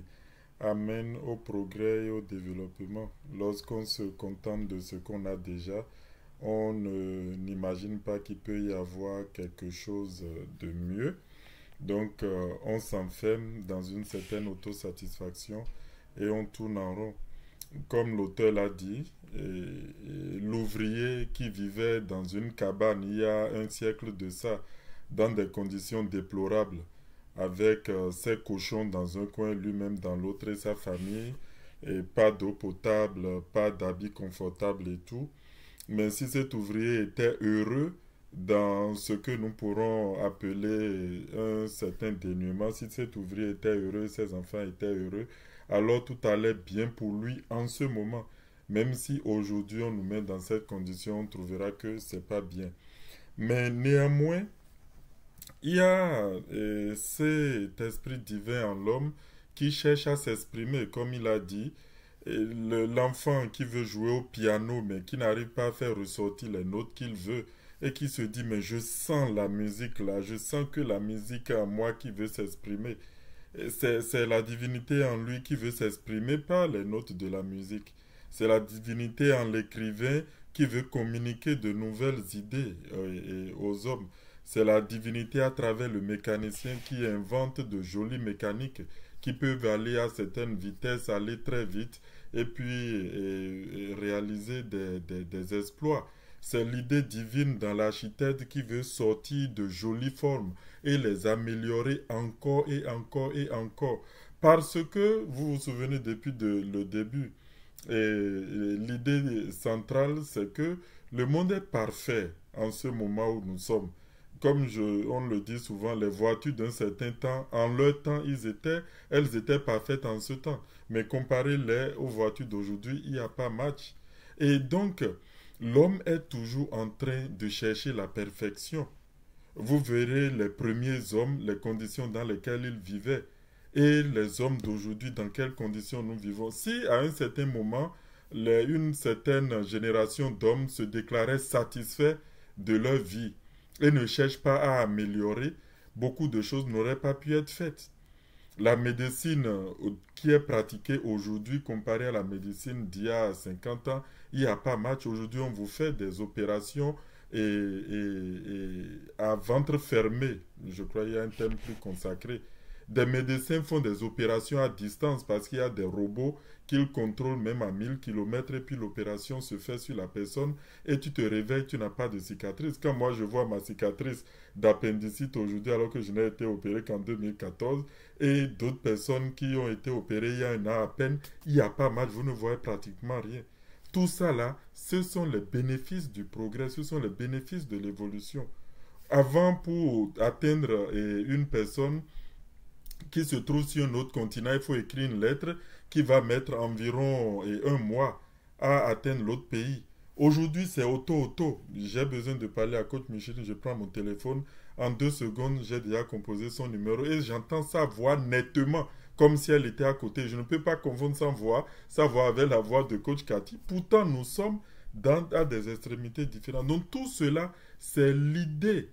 amène au progrès et au développement. Lorsqu'on se contente de ce qu'on a déjà, on n'imagine pas qu'il peut y avoir quelque chose de mieux. Donc, on s'enferme dans une certaine autosatisfaction et on tourne en rond. Comme l'auteur l'a dit, l'ouvrier qui vivait dans une cabane il y a un siècle de ça, dans des conditions déplorables, avec ses cochons dans un coin, lui-même dans l'autre et sa famille, et pas d'eau potable, pas d'habits confortables et tout. Mais si cet ouvrier était heureux dans ce que nous pourrons appeler un certain dénuement, si cet ouvrier était heureux, ses enfants étaient heureux, alors tout allait bien pour lui en ce moment. Même si aujourd'hui on nous met dans cette condition, on trouvera que c'est pas bien. Mais néanmoins, il y a cet esprit divin en l'homme qui cherche à s'exprimer, comme il a dit. L'enfant qui veut jouer au piano mais qui n'arrive pas à faire ressortir les notes qu'il veut et qui se dit mais je sens la musique là, je sens que la musique est en moi qui veut s'exprimer. C'est la divinité en lui qui veut s'exprimer par les notes de la musique. C'est la divinité en l'écrivain qui veut communiquer de nouvelles idées aux hommes. C'est la divinité à travers le mécanicien qui invente de jolies mécaniques qui peuvent aller à certaines vitesses, aller très vite et puis réaliser des exploits. C'est l'idée divine dans l'architecte qui veut sortir de jolies formes et les améliorer encore et encore et encore. Parce que, vous vous souvenez depuis le début, l'idée centrale, c'est que le monde est parfait en ce moment où nous sommes. Comme on le dit souvent, les voitures d'un certain temps, en leur temps, elles étaient parfaites en ce temps. Mais comparez-les aux voitures d'aujourd'hui, il n'y a pas match. Et donc, l'homme est toujours en train de chercher la perfection. Vous verrez les premiers hommes, les conditions dans lesquelles ils vivaient, et les hommes d'aujourd'hui, dans quelles conditions nous vivons. Si à un certain moment, une certaine génération d'hommes se déclarait satisfaits de leur vie et ne cherchent pas à améliorer, beaucoup de choses n'auraient pas pu être faites. La médecine qui est pratiquée aujourd'hui comparée à la médecine d'il y a 50 ans, il n'y a pas match. Aujourd'hui, on vous fait des opérations et à ventre fermé. Je crois qu'il y a un terme plus consacré. Des médecins font des opérations à distance parce qu'il y a des robots qu'ils contrôlent même à 1000 km et puis l'opération se fait sur la personne et tu te réveilles, tu n'as pas de cicatrice. Quand moi je vois ma cicatrice d'appendicite aujourd'hui alors que je n'ai été opéré qu'en 2014 et d'autres personnes qui ont été opérées il y a un an à peine, il n'y a pas mal, vous ne voyez pratiquement rien. Tout ça là, ce sont les bénéfices du progrès, ce sont les bénéfices de l'évolution. Avant, pour atteindre une personne qui se trouve sur un autre continent, il faut écrire une lettre qui va mettre environ un mois à atteindre l'autre pays. Aujourd'hui, c'est auto. J'ai besoin de parler à Coach Micheline, je prends mon téléphone. En 2 secondes, j'ai déjà composé son numéro et j'entends sa voix nettement, comme si elle était à côté. Je ne peux pas confondre sa voix avec la voix de Coach Cathy. Pourtant, nous sommes à des extrémités différentes. Donc tout cela, c'est l'idée,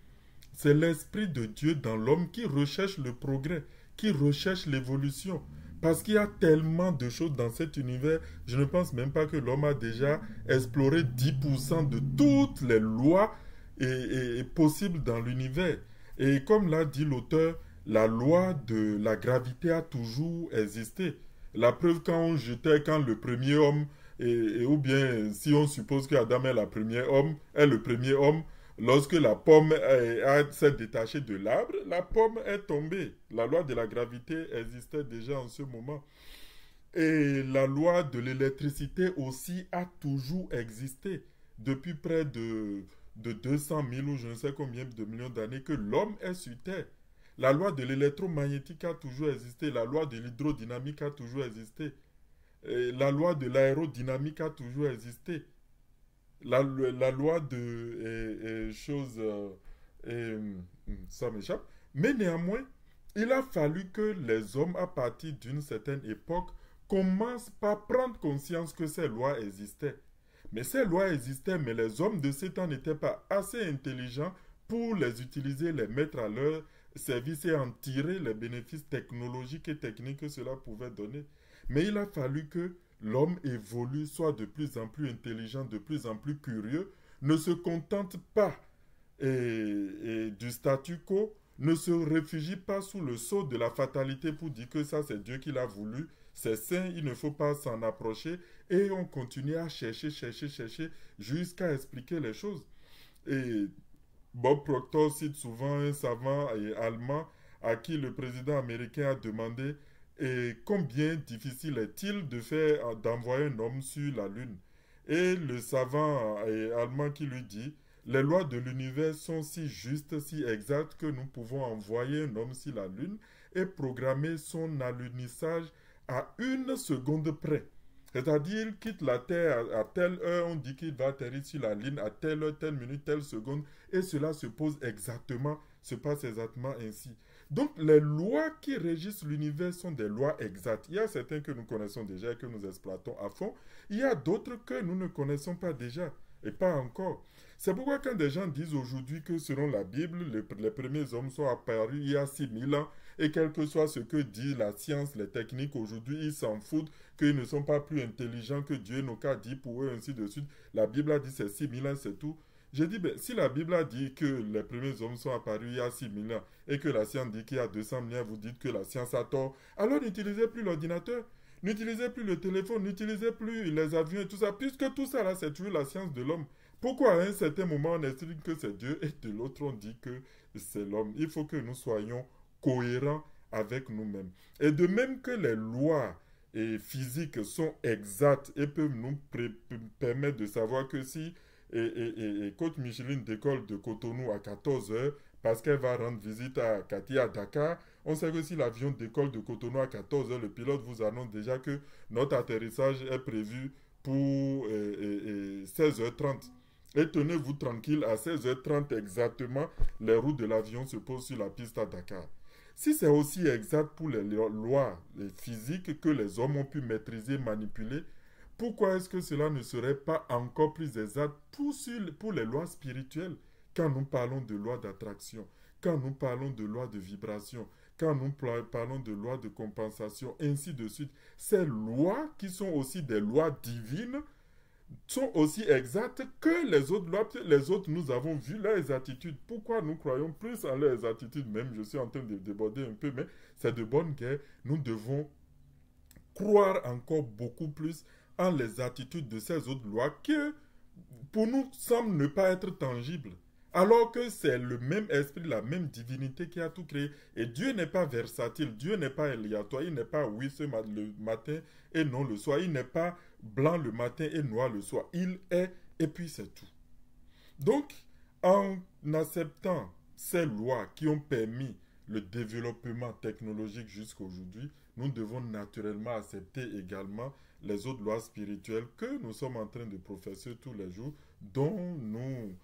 c'est l'esprit de Dieu dans l'homme qui recherche le progrès, qui recherche l'évolution. Parce qu'il y a tellement de choses dans cet univers, je ne pense même pas que l'homme a déjà exploré 10% de toutes les lois possibles dans l'univers. Et comme l'a dit l'auteur, la loi de la gravité a toujours existé. La preuve, quand le premier homme, ou bien si on suppose qu'Adam est le premier homme, lorsque la pomme s'est détachée de l'arbre, la pomme est tombée. La loi de la gravité existait déjà en ce moment. Et la loi de l'électricité aussi a toujours existé. Depuis près de 200 000 ou je ne sais combien de millions d'années que l'homme est sur Terre. La loi de l'électromagnétique a toujours existé. La loi de l'hydrodynamique a toujours existé. Et la loi de l'aérodynamique a toujours existé. La loi de choses, ça m'échappe. Mais néanmoins, il a fallu que les hommes, à partir d'une certaine époque, commencent par prendre conscience que ces lois existaient. Mais ces lois existaient, mais les hommes de ces temps n'étaient pas assez intelligents pour les utiliser, les mettre à leur service et en tirer les bénéfices technologiques et techniques que cela pouvait donner. Mais il a fallu que l'homme évolue, soit de plus en plus intelligent, de plus en plus curieux, ne se contente pas du statu quo, ne se réfugie pas sous le sceau de la fatalité pour dire que ça c'est Dieu qui l'a voulu, c'est saint, il ne faut pas s'en approcher, et on continue à chercher, jusqu'à expliquer les choses. Et Bob Proctor cite souvent un savant allemand à qui le président américain a demandé et combien difficile est-il d'envoyer un homme sur la Lune. Et le savant allemand qui lui dit, les lois de l'univers sont si justes, si exactes que nous pouvons envoyer un homme sur la Lune et programmer son alunissage à 1 seconde près. C'est-à-dire, il quitte la Terre à telle heure, on dit qu'il va atterrir sur la Lune à telle heure, telle minute, telle seconde, et cela se passe exactement ainsi. Donc, les lois qui régissent l'univers sont des lois exactes. Il y a certaines que nous connaissons déjà et que nous exploitons à fond. Il y a d'autres que nous ne connaissons pas déjà et pas encore. C'est pourquoi quand des gens disent aujourd'hui que selon la Bible, les premiers hommes sont apparus il y a 6000 ans et quel que soit ce que dit la science, les techniques aujourd'hui, ils s'en foutent qu'ils ne sont pas plus intelligents que Dieu n'a qu'à dire pour eux, ainsi de suite. La Bible a dit c'est 6000 ans, c'est tout. J'ai dit, si la Bible a dit que les premiers hommes sont apparus il y a 6000 ans et que la science dit qu'il y a 200 000 ans, vous dites que la science a tort, alors n'utilisez plus l'ordinateur, n'utilisez plus le téléphone, n'utilisez plus les avions et tout ça, puisque tout ça là, c'est toujours la science de l'homme. Pourquoi à un certain moment on estime que c'est Dieu et de l'autre on dit que c'est l'homme? Il faut que nous soyons cohérents avec nous-mêmes. Et de même que les lois physiques sont exactes et peuvent nous permettre de savoir que si Coach Micheline décolle de Cotonou à 14h parce qu'elle va rendre visite à Cathy à Dakar. On sait que si l'avion décolle de Cotonou à 14h, le pilote vous annonce déjà que notre atterrissage est prévu pour 16h30. Et tenez-vous tranquille, à 16h30 exactement, les roues de l'avion se posent sur la piste à Dakar. Si c'est aussi exact pour les lois physiques que les hommes ont pu maîtriser, manipuler, pourquoi est-ce que cela ne serait pas encore plus exact pour les lois spirituelles quand nous parlons de lois d'attraction, quand nous parlons de lois de vibration, quand nous parlons de lois de compensation, ainsi de suite. Ces lois qui sont aussi des lois divines sont aussi exactes que les autres lois. Les autres, nous avons vu leurs attitudes. Pourquoi nous croyons plus en leurs attitudes? Même, je suis en train de déborder un peu, mais c'est de bonne guerre. Nous devons croire encore beaucoup plus en les attitudes de ces autres lois que, pour nous, semblent ne pas être tangibles. Alors que c'est le même esprit, la même divinité qui a tout créé. Et Dieu n'est pas versatile, Dieu n'est pas aléatoire, il n'est pas oui le matin et non le soir, il n'est pas blanc le matin et noir le soir. Il est et puis c'est tout. Donc, en acceptant ces lois qui ont permis le développement technologique jusqu'à aujourd'hui, nous devons naturellement accepter également les autres lois spirituelles que nous sommes en train de professer tous les jours, dont nous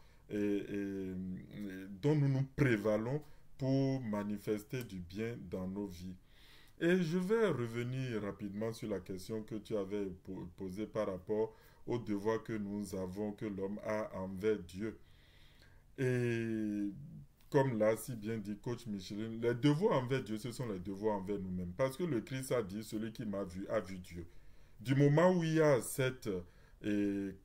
nous prévalons pour manifester du bien dans nos vies. Et je vais revenir rapidement sur la question que tu avais posée par rapport au devoir que nous avons, que l'homme a envers Dieu. Et comme l'a si bien dit coach Michelin, les devoirs envers Dieu, ce sont les devoirs envers nous-mêmes. Parce que le Christ a dit, celui qui m'a vu a vu Dieu. Du moment où il y a cette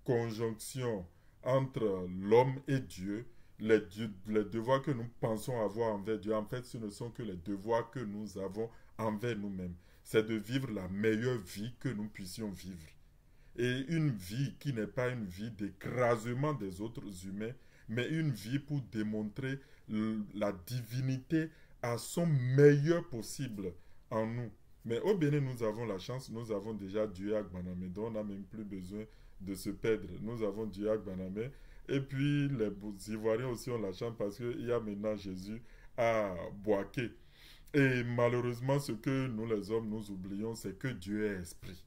conjonction entre l'homme et Dieu, les devoirs que nous pensons avoir envers Dieu, en fait, ce ne sont que les devoirs que nous avons envers nous-mêmes. C'est de vivre la meilleure vie que nous puissions vivre. Et une vie qui n'est pas une vie d'écrasement des autres humains, mais une vie pour démontrer la divinité à son meilleur possible en nous. Mais au Bénin, nous avons la chance, nous avons déjà Dieu Agbaname, donc on n'a même plus besoin de se perdre. Nous avons Dieu Agbaname. Et puis les Ivoiriens aussi ont la chance parce qu'il y a maintenant Jésus à Boaké. Et malheureusement, ce que nous les hommes, nous oublions, c'est que Dieu est esprit.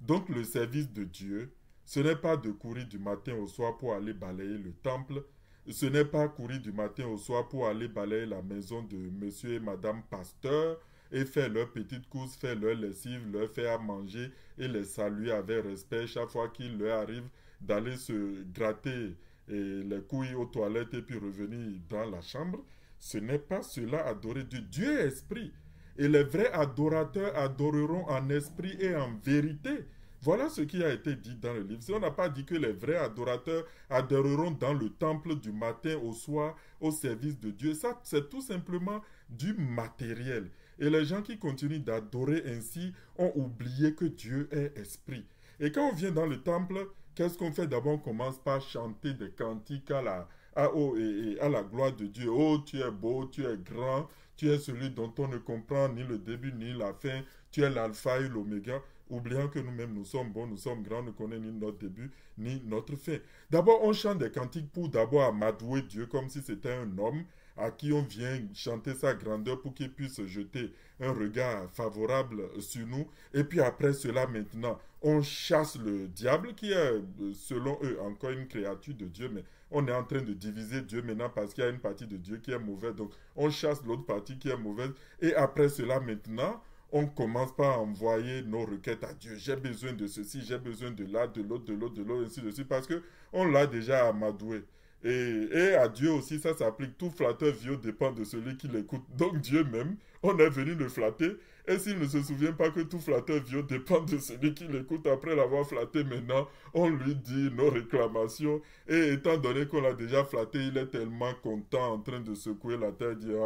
Donc le service de Dieu, ce n'est pas de courir du matin au soir pour aller balayer le temple. Ce n'est pas courir du matin au soir pour aller balayer la maison de monsieur et madame pasteur et faire leurs petites courses, faire leur lessive, leur faire à manger et les saluer avec respect chaque fois qu'il leur arrive d'aller se gratter les couilles aux toilettes et puis revenir dans la chambre. Ce n'est pas cela adorer Dieu. Dieu est esprit. Et les vrais adorateurs adoreront en esprit et en vérité. Voilà ce qui a été dit dans le livre. Si on n'a pas dit que les vrais adorateurs adoreront dans le temple du matin au soir au service de Dieu, ça c'est tout simplement du matériel. Et les gens qui continuent d'adorer ainsi ont oublié que Dieu est esprit. Et quand on vient dans le temple, qu'est-ce qu'on fait? D'abord, on commence par chanter des cantiques à la gloire de Dieu. Oh, tu es beau, tu es grand, tu es celui dont on ne comprend ni le début ni la fin, tu es l'alpha et l'oméga, oubliant que nous-mêmes nous sommes bons, nous sommes grands, ne connaissons ni notre début ni notre fin. D'abord, on chante des cantiques pour d'abord amadouer Dieu comme si c'était un homme à qui on vient chanter sa grandeur pour qu'il puisse jeter un regard favorable sur nous. Et puis après cela, maintenant, on chasse le diable qui est, selon eux, encore une créature de Dieu, mais on est en train de diviser Dieu maintenant parce qu'il y a une partie de Dieu qui est mauvaise. Donc, on chasse l'autre partie qui est mauvaise. Et après cela, maintenant, on commence par envoyer nos requêtes à Dieu. J'ai besoin de ceci, j'ai besoin de là, de l'autre, de l'autre, de l'autre, ainsi de suite, parce qu'on l'a déjà amadoué. Et à Dieu aussi, ça s'applique. Tout flatteur vieux dépend de celui qui l'écoute. Donc Dieu même, on est venu le flatter. Et s'il ne se souvient pas que tout flatteur vieux dépend de celui qui l'écoute, après l'avoir flatté maintenant, on lui dit nos réclamations. Et étant donné qu'on l'a déjà flatté, il est tellement content en train de secouer la tête, dire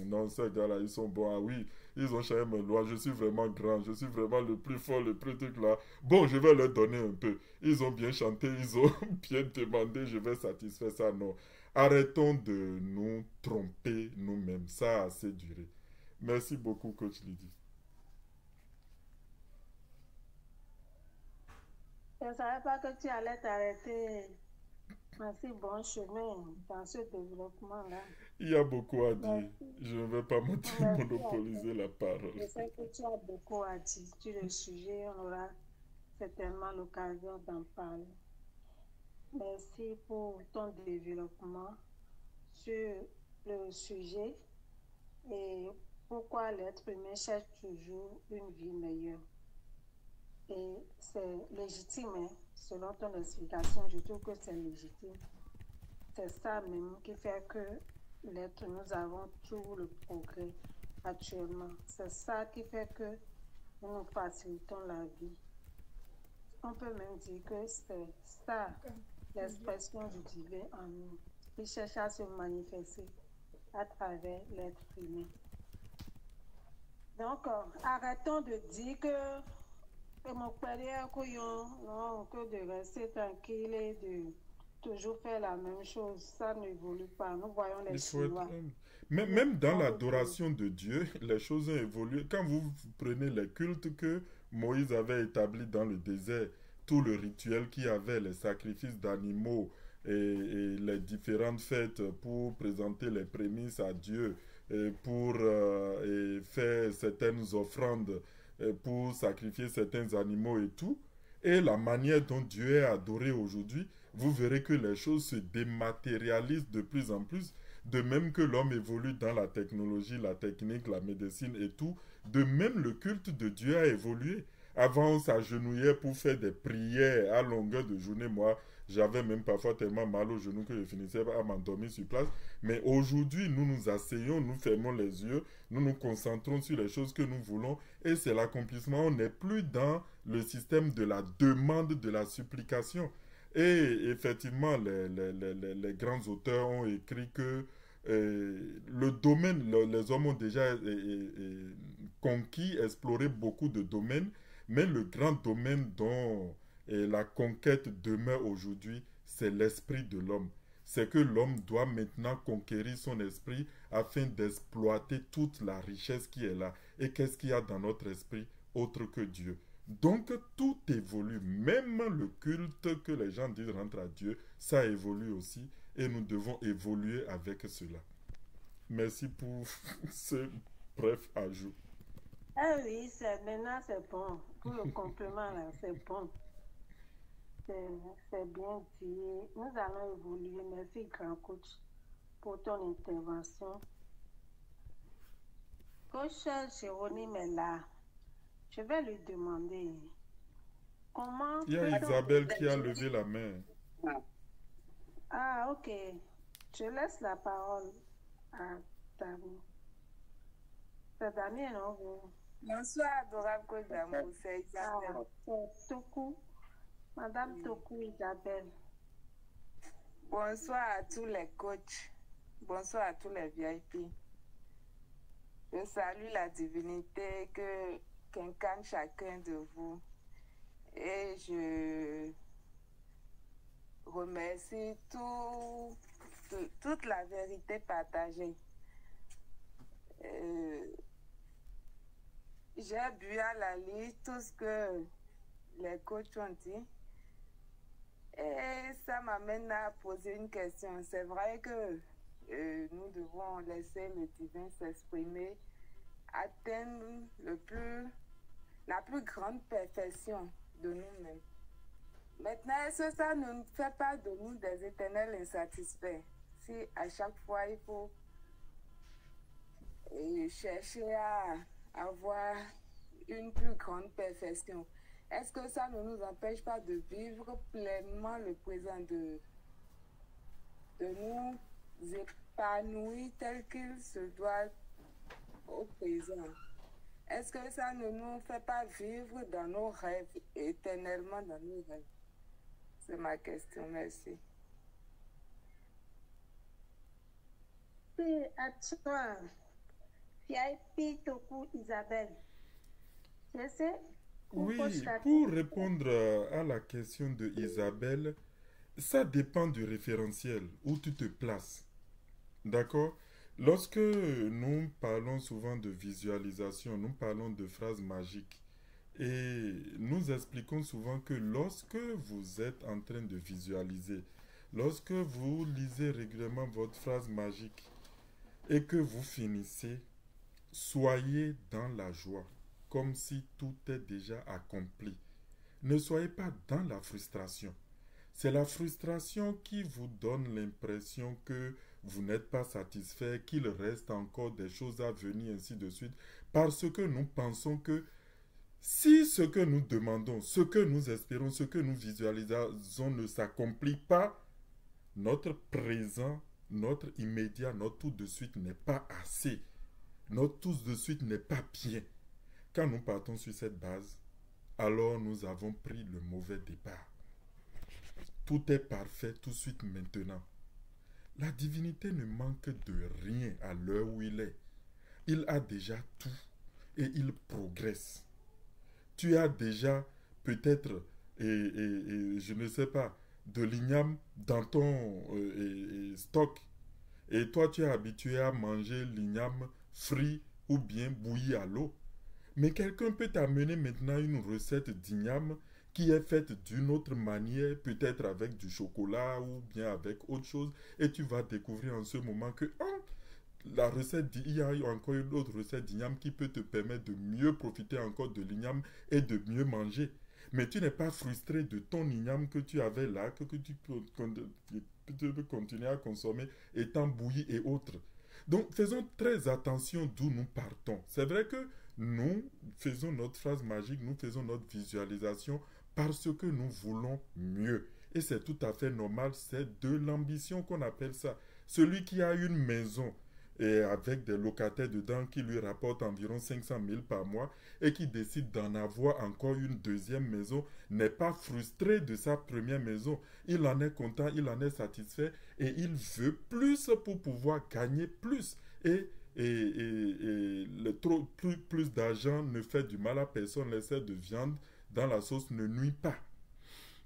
non, ces gars-là, ils sont bons. Ah oui, ils ont changé mes lois. Je suis vraiment grand, je suis vraiment le plus fort, le plus truc là. Bon, je vais leur donner un peu. Ils ont bien chanté, ils ont bien demandé, je vais satisfaire ça. Non. Arrêtons de nous tromper nous-mêmes. Ça a assez duré. Merci beaucoup, coach Lydie. Je ne savais pas que tu allais t'arrêter en si bon chemin dans ce développement-là. Il y a beaucoup à dire. Merci. Je ne vais pas monopoliser la parole. Je sais que tu as beaucoup à dire sur le sujet. On aura certainement l'occasion d'en parler. Merci pour ton développement sur le sujet et pourquoi l'être humain cherche toujours une vie meilleure. Et c'est légitime, hein? Selon ton explication, je trouve que c'est légitime. C'est ça même qui fait que nous avons tout le progrès actuellement. C'est ça qui fait que nous facilitons la vie. on peut même dire que c'est ça l'expression du divin en nous, qui cherche à se manifester à travers l'être humain. Donc, arrêtons de dire que mon père que de rester tranquille et de toujours faire la même chose. Ça n'évolue pas. Nous voyons les Il faut être Chinois. humble. Même dans l'adoration de Dieu, les choses ont évolué. Quand vous prenez les cultes que Moïse avait établis dans le désert, tout le rituel qu'il y avait, les sacrifices d'animaux et les différentes fêtes pour présenter les prémices à Dieu, et pour et faire certaines offrandes, pour sacrifier certains animaux et tout, et la manière dont Dieu est adoré aujourd'hui, vous verrez que les choses se dématérialisent de plus en plus. De même que l'homme évolue dans la technologie, la technique, la médecine et tout, de même le culte de Dieu a évolué. Avant, on s'agenouillait pour faire des prières à longueur de journée. Moi, j'avais même parfois tellement mal aux genoux que je finissais à m'endormir sur place. Mais aujourd'hui, nous nous asseyons, nous fermons les yeux, nous nous concentrons sur les choses que nous voulons et c'est l'accomplissement. On n'est plus dans le système de la demande, de la supplication. Et effectivement, les grands auteurs ont écrit que le domaine, les hommes ont déjà conquis, exploré beaucoup de domaines, mais le grand domaine dont la conquête demeure aujourd'hui, c'est l'esprit de l'homme. C'est que l'homme doit maintenant conquérir son esprit afin d'exploiter toute la richesse qui est là. Et qu'est-ce qu'il y a dans notre esprit autre que Dieu? Donc tout évolue, même le culte que les gens disent rendre à Dieu, ça évolue aussi et nous devons évoluer avec cela. Merci pour ce bref ajout. Ah oui, maintenant c'est bon. Pour le complément, là, c'est bon. C'est bien dit. Nous allons évoluer. Merci, grand coach, pour ton intervention. Coach Jérôme est là. Je vais lui demander comment... Il y a Isabelle qui a levé la main. Ah, ok. Je laisse la parole à Dami. C'est Dami, non? Bonsoir, adorable coach d'amour, c'est Isabelle. C'est Toku. Madame Toku Isabelle. Bonsoir à tous les coachs. Bonsoir à tous les VIP. Je salue la divinité qu'incarne chacun de vous. Et je remercie toute la vérité partagée. J'ai bu à la liste tout ce que les coachs ont dit. Et ça m'amène à poser une question. C'est vrai que nous devons laisser le divin s'exprimer, atteindre la plus grande perfection de nous-mêmes. Maintenant, est-ce que ça ne fait pas de nous des éternels insatisfaits? Si à chaque fois il faut chercher à avoir une plus grande perfection, est-ce que ça ne nous empêche pas de vivre pleinement le présent, de nous épanouir tel qu'il se doit au présent? Est-ce que ça ne nous fait pas vivre dans nos rêves, éternellement dans nos rêves? C'est ma question, merci. Puis à toi, VIP Toku Isabelle. Je sais. Oui, pour répondre à la question de Isabelle, ça dépend du référentiel où tu te places. D'accord? Lorsque nous parlons souvent de visualisation, nous parlons de phrases magiques. Et nous expliquons souvent que lorsque vous êtes en train de visualiser, lorsque vous lisez régulièrement votre phrase magique et que vous finissez, soyez dans la joie, comme si tout est déjà accompli. Ne soyez pas dans la frustration. C'est la frustration qui vous donne l'impression que vous n'êtes pas satisfait, qu'il reste encore des choses à venir, ainsi de suite, parce que nous pensons que si ce que nous demandons, ce que nous espérons, ce que nous visualisons ne s'accomplit pas, notre présent, notre immédiat, notre tout de suite n'est pas assez. Notre tout de suite n'est pas bien. Quand nous partons sur cette base, alors nous avons pris le mauvais départ. Tout est parfait tout de suite maintenant. La divinité ne manque de rien à l'heure où il est. Il a déjà tout et il progresse. Tu as déjà peut-être, je ne sais pas, de l'igname dans ton stock. Et toi, tu es habitué à manger l'igname frit ou bien bouilli à l'eau. Mais quelqu'un peut t'amener maintenant une recette d'igname qui est faite d'une autre manière, peut-être avec du chocolat ou bien avec autre chose. Et tu vas découvrir en ce moment que la recette, il y a encore une autre recette d'igname qui peut te permettre de mieux profiter encore de l'igname et de mieux manger. Mais tu n'es pas frustré de ton igname que tu avais là, que tu peux continuer à consommer étant bouilli et autres. Donc faisons très attention d'où nous partons. C'est vrai que nous faisons notre phrase magique, nous faisons notre visualisation parce que nous voulons mieux. Et c'est tout à fait normal, c'est de l'ambition qu'on appelle ça. Celui qui a une maison et avec des locataires dedans qui lui rapportent environ 500 000 par mois et qui décide d'en avoir encore une deuxième maison, n'est pas frustré de sa première maison. Il en est content, il en est satisfait et il veut plus pour pouvoir gagner plus. Et plus d'argent ne fait du mal à personne, l'excès de viande dans la sauce ne nuit pas.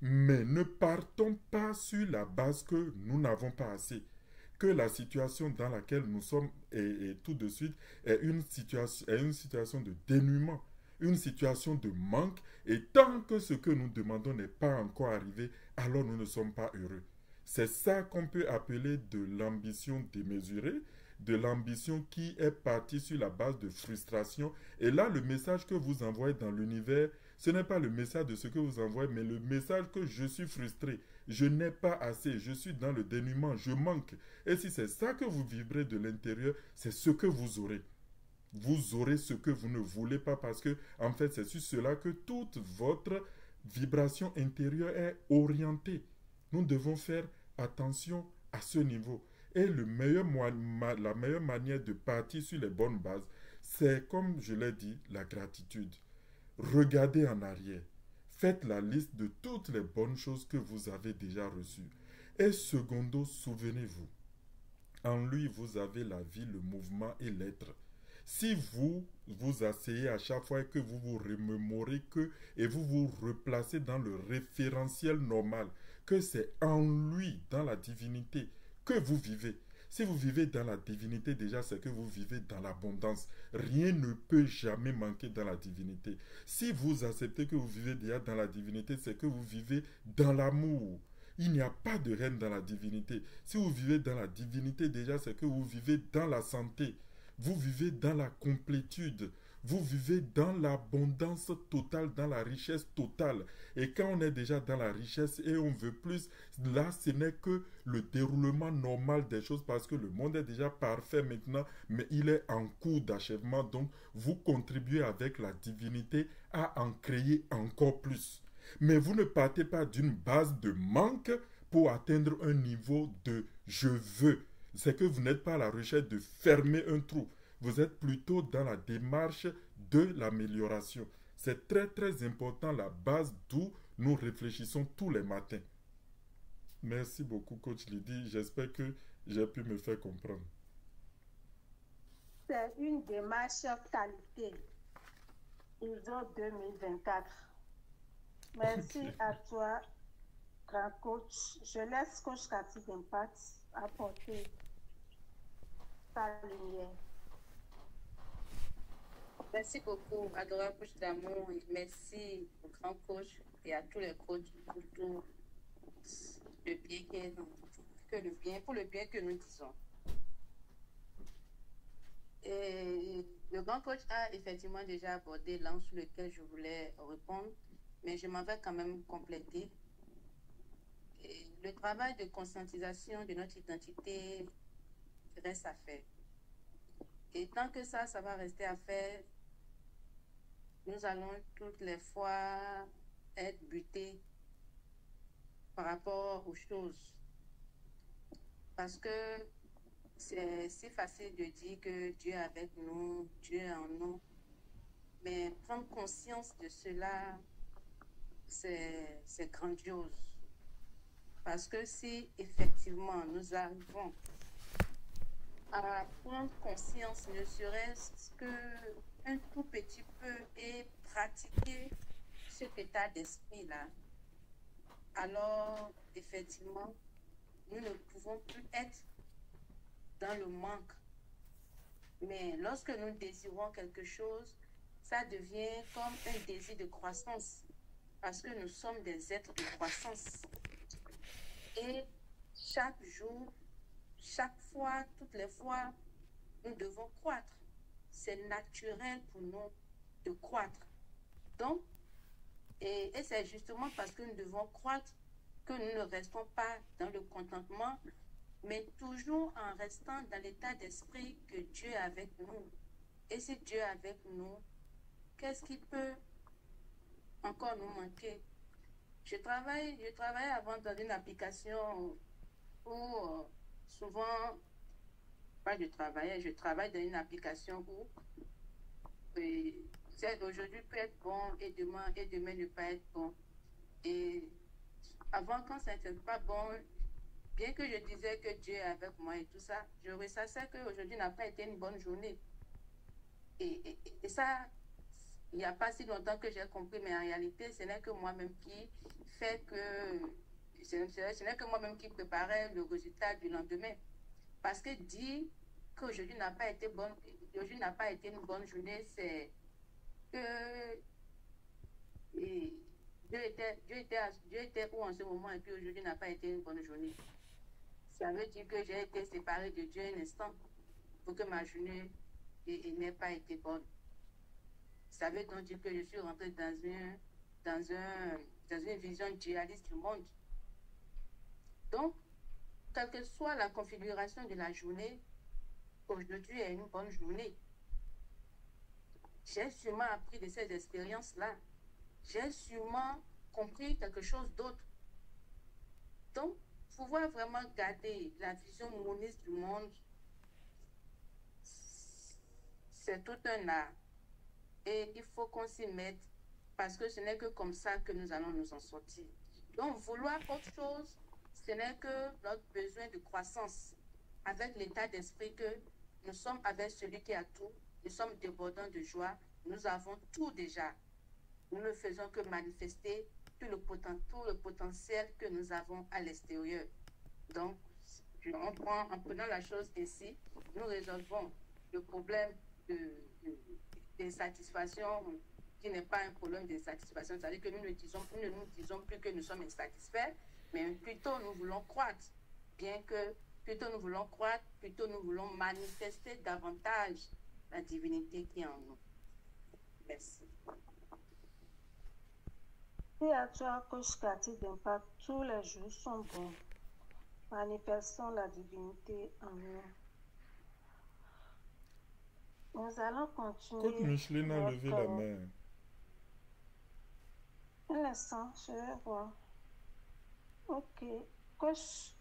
Mais ne partons pas sur la base que nous n'avons pas assez. Que la situation dans laquelle nous sommes et tout de suite est une situation de dénuement, une situation de manque, et tant que ce que nous demandons n'est pas encore arrivé, alors nous ne sommes pas heureux. C'est ça qu'on peut appeler de l'ambition démesurée, de l'ambition qui est partie sur la base de frustration. Et là, le message que vous envoyez dans l'univers, ce n'est pas le message de ce que vous envoyez, mais le message que je suis frustré, je n'ai pas assez, je suis dans le dénuement, je manque. Et si c'est ça que vous vibrez de l'intérieur, c'est ce que vous aurez. Vous aurez ce que vous ne voulez pas parce que, en fait, c'est sur cela que toute votre vibration intérieure est orientée. Nous devons faire attention à ce niveau. Et la meilleure manière de partir sur les bonnes bases, c'est, comme je l'ai dit, la gratitude. Regardez en arrière. Faites la liste de toutes les bonnes choses que vous avez déjà reçues. Et secondo, souvenez-vous, en lui, vous avez la vie, le mouvement et l'être. Si vous vous asseyez à chaque fois que vous vous remémorez que et vous vous replacez dans le référentiel normal, que c'est en lui, dans la divinité, que vous vivez. Si vous vivez dans la divinité, déjà, c'est que vous vivez dans l'abondance. Rien ne peut jamais manquer dans la divinité. Si vous acceptez que vous vivez déjà dans la divinité, c'est que vous vivez dans l'amour. Il n'y a pas de haine dans la divinité. Si vous vivez dans la divinité, déjà, c'est que vous vivez dans la santé. Vous vivez dans la complétude. Vous vivez dans l'abondance totale, dans la richesse totale. Et quand on est déjà dans la richesse et on veut plus, là, ce n'est que le déroulement normal des choses parce que le monde est déjà parfait maintenant, mais il est en cours d'achèvement. Donc, vous contribuez avec la divinité à en créer encore plus. Mais vous ne partez pas d'une base de manque pour atteindre un niveau de « je veux ». C'est que vous n'êtes pas à la recherche de fermer un trou. Vous êtes plutôt dans la démarche de l'amélioration. C'est très très important, la base d'où nous réfléchissons tous les matins. Merci beaucoup, coach Lydie. J'espère que j'ai pu me faire comprendre. C'est une démarche qualité. ISO 2024. Merci à toi, grand coach. Je laisse coach Cathy d'Impact apporter sa lumière. Merci beaucoup, adorable coach d'amour. Merci au grand coach et à tous les coachs pour tout le bien pour le bien que nous disons. Et le grand coach a effectivement déjà abordé l'angle sur lequel je voulais répondre, mais je m'en vais quand même compléter. Et le travail de conscientisation de notre identité reste à faire. Et tant que ça va rester à faire, nous allons toutes les fois être butés par rapport aux choses. Parce que c'est si facile de dire que Dieu est avec nous, Dieu est en nous. Mais prendre conscience de cela, c'est grandiose. Parce que si effectivement nous arrivons à prendre conscience, ne serait-ce qu'un tout petit peu, et pratiquer cet état d'esprit-là, alors effectivement, nous ne pouvons plus être dans le manque. Mais lorsque nous désirons quelque chose, ça devient comme un désir de croissance, parce que nous sommes des êtres de croissance. Et chaque jour, chaque fois, toutes les fois, nous devons croître. C'est naturel pour nous de croître. Donc, et c'est justement parce que nous devons croître que nous ne restons pas dans le contentement, mais toujours en restant dans l'état d'esprit que Dieu est avec nous. Et si Dieu est avec nous, qu'est-ce qui peut encore nous manquer? Je travaillais avant dans une application où souvent, pas je travaille dans une application où aujourd'hui peut être bon et demain ne pas être bon. Et avant, quand ça n'était pas bon, bien que je disais que Dieu est avec moi et tout ça, je ressassais qu'aujourd'hui n'a pas été une bonne journée. Et ça, il n'y a pas si longtemps que j'ai compris, mais en réalité, ce n'est que moi-même qui fait que... Ce n'est que moi-même qui préparais le résultat du lendemain. Parce que dire qu'aujourd'hui n'a pas été une bonne journée, c'est que Dieu était où en ce moment et puis aujourd'hui n'a pas été une bonne journée. Ça veut dire que j'ai été séparée de Dieu un instant pour que ma journée n'ait pas été bonne. Ça veut donc dire que je suis rentrée dans une vision dualiste du monde. Donc, quelle que soit la configuration de la journée, aujourd'hui est une bonne journée. J'ai sûrement appris de ces expériences-là. J'ai sûrement compris quelque chose d'autre. Donc, pouvoir vraiment garder la vision moniste du monde, c'est tout un art. Et il faut qu'on s'y mette parce que ce n'est que comme ça que nous allons nous en sortir. Donc, vouloir autre chose, ce n'est que notre besoin de croissance avec l'état d'esprit que nous sommes avec celui qui a tout, nous sommes débordants de joie, nous avons tout déjà. Nous ne faisons que manifester tout le potentiel que nous avons à l'extérieur. Donc, en prenant la chose ainsi, nous résolvons le problème de satisfaction qui n'est pas un problème de satisfaction. C'est-à-dire que nous ne nous disons plus que nous sommes insatisfaits, mais plutôt nous voulons croître. Bien que plutôt nous voulons croître, plutôt nous voulons manifester davantage la divinité qui est en nous. Merci. Et à toi, coach Cathy d'Impact, tous les jours sont bons. Manifestons la divinité en nous. Nous allons continuer. Coach Micheline a levé la main. Un instant, je vais voir. Ok. Coach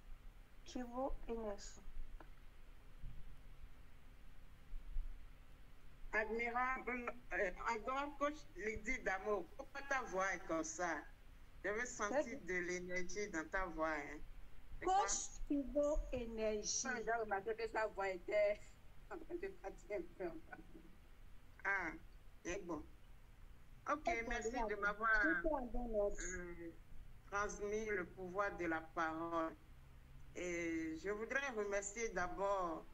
Thibaut Inès. Admirable, coach Lydie d'amour, pourquoi ta voix est comme ça? Je veux sentir de l'énergie dans ta voix. Hein. Coach Thibaut Énergie. J'ai remarqué que sa voix était en train de fatiguer un peu. Ah, c'est bon. Ok, merci de m'avoir transmis le pouvoir de la parole. Et je voudrais remercier d'abord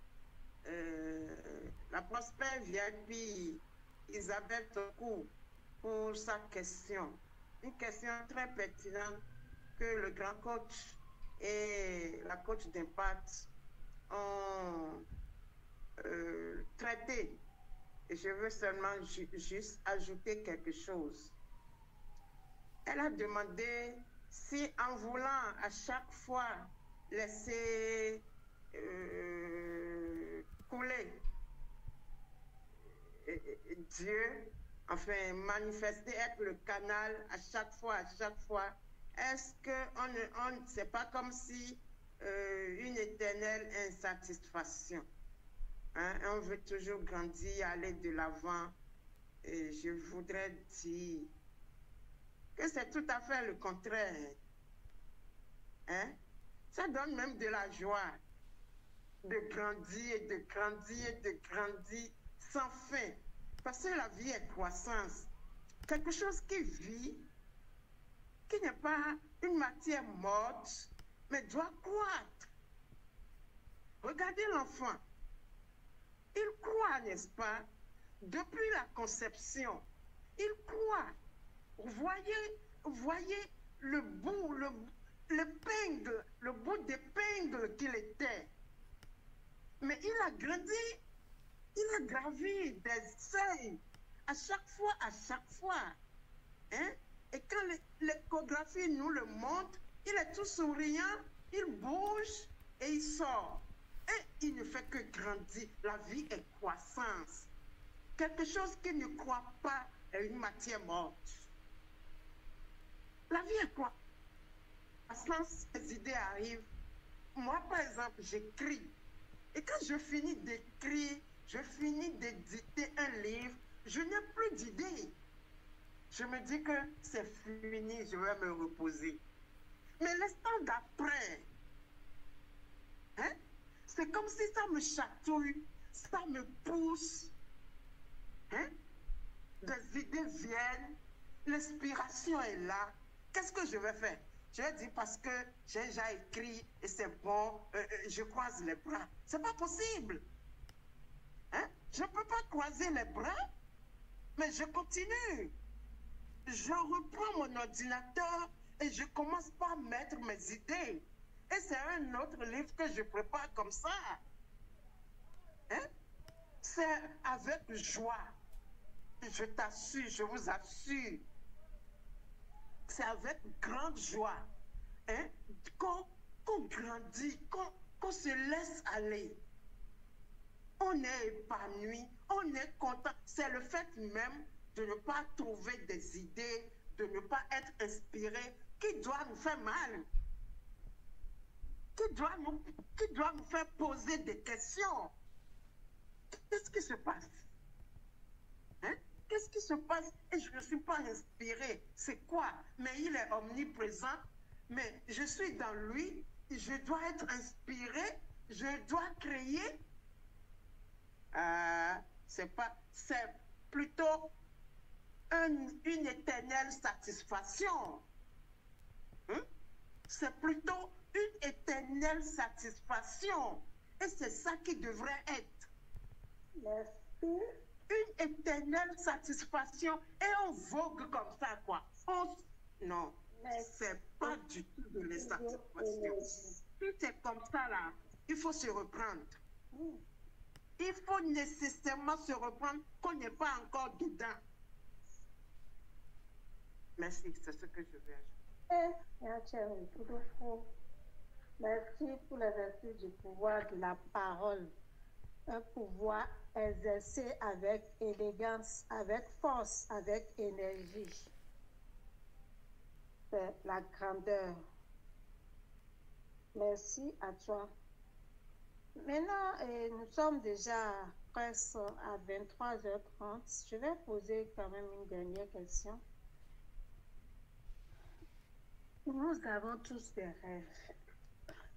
la prospère VIP Isabelle Tokou pour sa question. Une question très pertinente que le grand coach et la coach d'Impact ont traité. Et je veux seulement juste ajouter quelque chose. Elle a demandé si en voulant à chaque fois laisser couler Dieu, enfin manifester, être le canal à chaque fois, est-ce que c'est pas comme si une éternelle insatisfaction, hein? On veut toujours grandir, aller de l'avant, et je voudrais dire que c'est tout à fait le contraire. Hein? Ça donne même de la joie de grandir et de grandir et de grandir sans fin. Parce que la vie est croissance. Quelque chose qui vit, qui n'est pas une matière morte, mais doit croître. Regardez l'enfant. Il croit, n'est-ce pas? Depuis la conception, il croit. Voyez le bout, l'épingle, le bout d'épingle qu'il était. Mais il a grandi, il a gravi des seuils à chaque fois. Hein? Et quand l'échographie nous le montre, il est tout souriant, il bouge et il sort. Et il ne fait que grandir. La vie est croissance. Quelque chose qui ne croit pas est une matière morte. La vie est croissance. Les idées arrivent. Moi, par exemple, j'écris. Et quand je finis d'écrire, je finis d'éditer un livre, je n'ai plus d'idées. Je me dis que c'est fini, je vais me reposer. Mais l'instant d'après, hein, c'est comme si ça me chatouille, ça me pousse. Hein? Des idées viennent, l'inspiration est là. Qu'est-ce que je vais faire? Je vais dire parce que j'ai déjà écrit et c'est bon, je croise les bras. C'est pas possible. Hein? Je ne peux pas croiser les bras, mais je continue. Je reprends mon ordinateur et je commence par mettre mes idées. Et c'est un autre livre que je prépare comme ça. Hein? C'est avec joie. Je t'assure, je vous assure. C'est avec grande joie, hein, qu'on grandit, qu'on se laisse aller. On est épanoui, on est content. C'est le fait même de ne pas trouver des idées, de ne pas être inspiré, qui doit nous faire mal, qui doit nous faire poser des questions. Qu'est-ce qui se passe? Hein? Qu'est-ce qui se passe? Et je ne suis pas inspirée. C'est quoi? Mais il est omniprésent. Mais je suis dans lui. Je dois être inspirée. Je dois créer. C'est plutôt une éternelle satisfaction. Hein? C'est plutôt une éternelle satisfaction. Et c'est ça qui devrait être. Merci. Une éternelle satisfaction. Et on vogue comme ça, quoi. Non, c'est pas du tout de l'insatisfaction. Tout est comme ça, là. Il faut se reprendre. Il faut nécessairement se reprendre qu'on n'est pas encore dedans. Merci, c'est ce que je vais ajouter. Merci pour l'exercice du pouvoir de la parole. Un pouvoir exercé avec élégance, avec force, avec énergie. C'est la grandeur. Merci à toi. Maintenant, nous sommes déjà presque à 23h30. Je vais poser quand même une dernière question. Nous avons tous des rêves.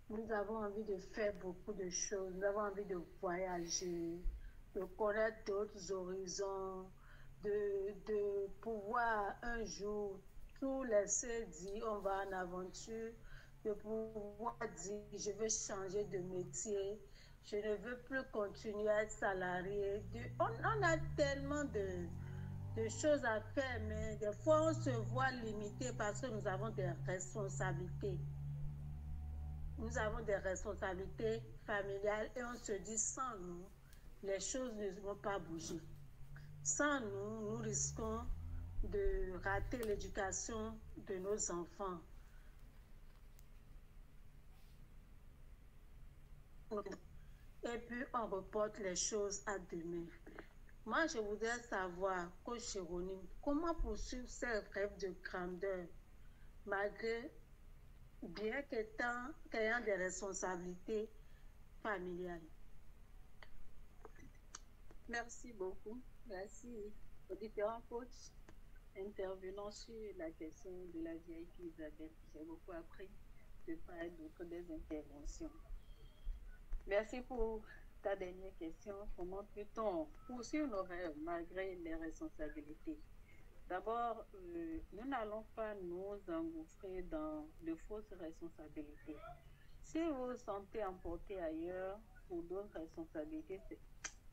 Nous avons envie de faire beaucoup de choses. Nous avons envie de voyager, de connaître d'autres horizons, de pouvoir un jour tout laisser dire on va en aventure, de pouvoir dire je veux changer de métier, je ne veux plus continuer à être salarié. On a tellement de choses à faire, mais des fois on se voit limité parce que nous avons des responsabilités. Nous avons des responsabilités familiales et on se dit sans nous, les choses ne vont pas bouger. Sans nous, nous risquons de rater l'éducation de nos enfants. Et puis on reporte les choses à demain. Moi, je voudrais savoir, coach Jérônime, comment poursuivre ces rêves de grandeur malgré bien qu'ayant des responsabilités familiales. Merci beaucoup. Merci aux différents coachs intervenant sur la question de la vieille Isabelle. J'ai beaucoup appris de part et d'autre des interventions. Merci pour ta dernière question. Comment peut-on poursuivre nos rêves malgré les responsabilités? D'abord, nous n'allons pas nous engouffrer dans de fausses responsabilités. Si vous vous sentez emporté ailleurs pour d'autres responsabilités,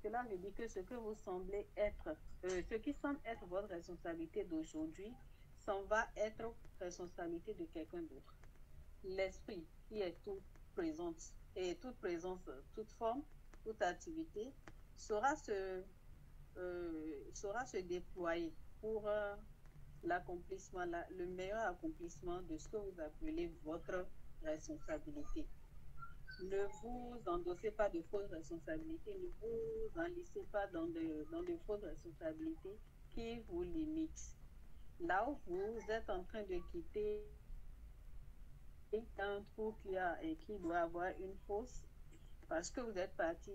cela veut dire que ce que vous semblez être, ce qui semble être votre responsabilité d'aujourd'hui, s'en va être responsabilité de quelqu'un d'autre. L'esprit qui est toute présence, toute forme, toute activité, saura se déployer pour l'accomplissement, le meilleur accomplissement de ce que vous appelez votre responsabilité. Ne vous endossez pas de fausses responsabilités, ne vous enlissez pas dans de fausses responsabilités qui vous limitent. Là où vous êtes en train de quitter un trou qui doit avoir une fosse, parce que vous êtes parti,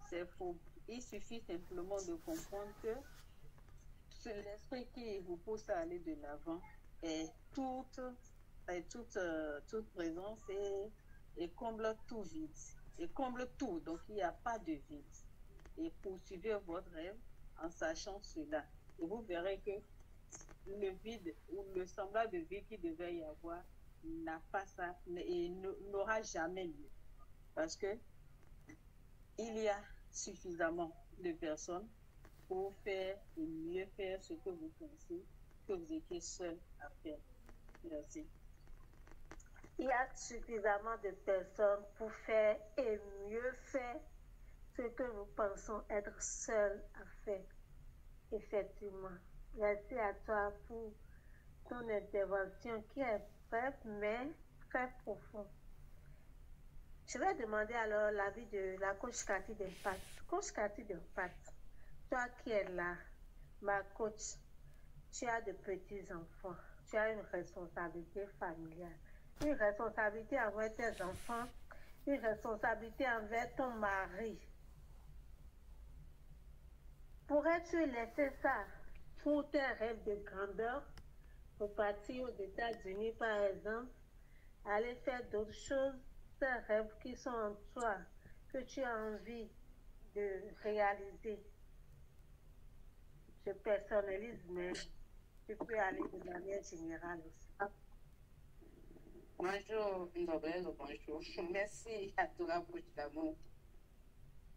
c'est faux. Il suffit simplement de comprendre que l'esprit qui vous pousse à aller de l'avant est toute présence et comble tout vide. Et comble tout, donc il n'y a pas de vide. Et poursuivez votre rêve en sachant cela. Et vous verrez que le vide ou le semblable de vide qu'il devait y avoir n'a pas ça et n'aura jamais lieu. Parce que il y a suffisamment de personnes pour faire et mieux faire ce que vous pensez que vous étiez seul à faire. Merci. Il y a suffisamment de personnes pour faire et mieux faire ce que nous pensons être seuls à faire. Effectivement. Merci à toi pour ton intervention qui est brève mais très profonde. Je vais demander alors l'avis de la coach Cathy d'Impact. Coach Cathy d'Impact, toi qui es là, ma coach, tu as de petits-enfants, tu as une responsabilité familiale, une responsabilité envers tes enfants, une responsabilité envers ton mari. Pourrais-tu laisser ça pour tes rêves de grandeur, pour partir aux États-Unis par exemple, aller faire d'autres choses, tes rêves qui sont en toi, que tu as envie de réaliser? Je personnalise, mais tu peux aller de manière générale aussi. Bonjour, Nobel, bonjour. Merci à toi pour l'amour.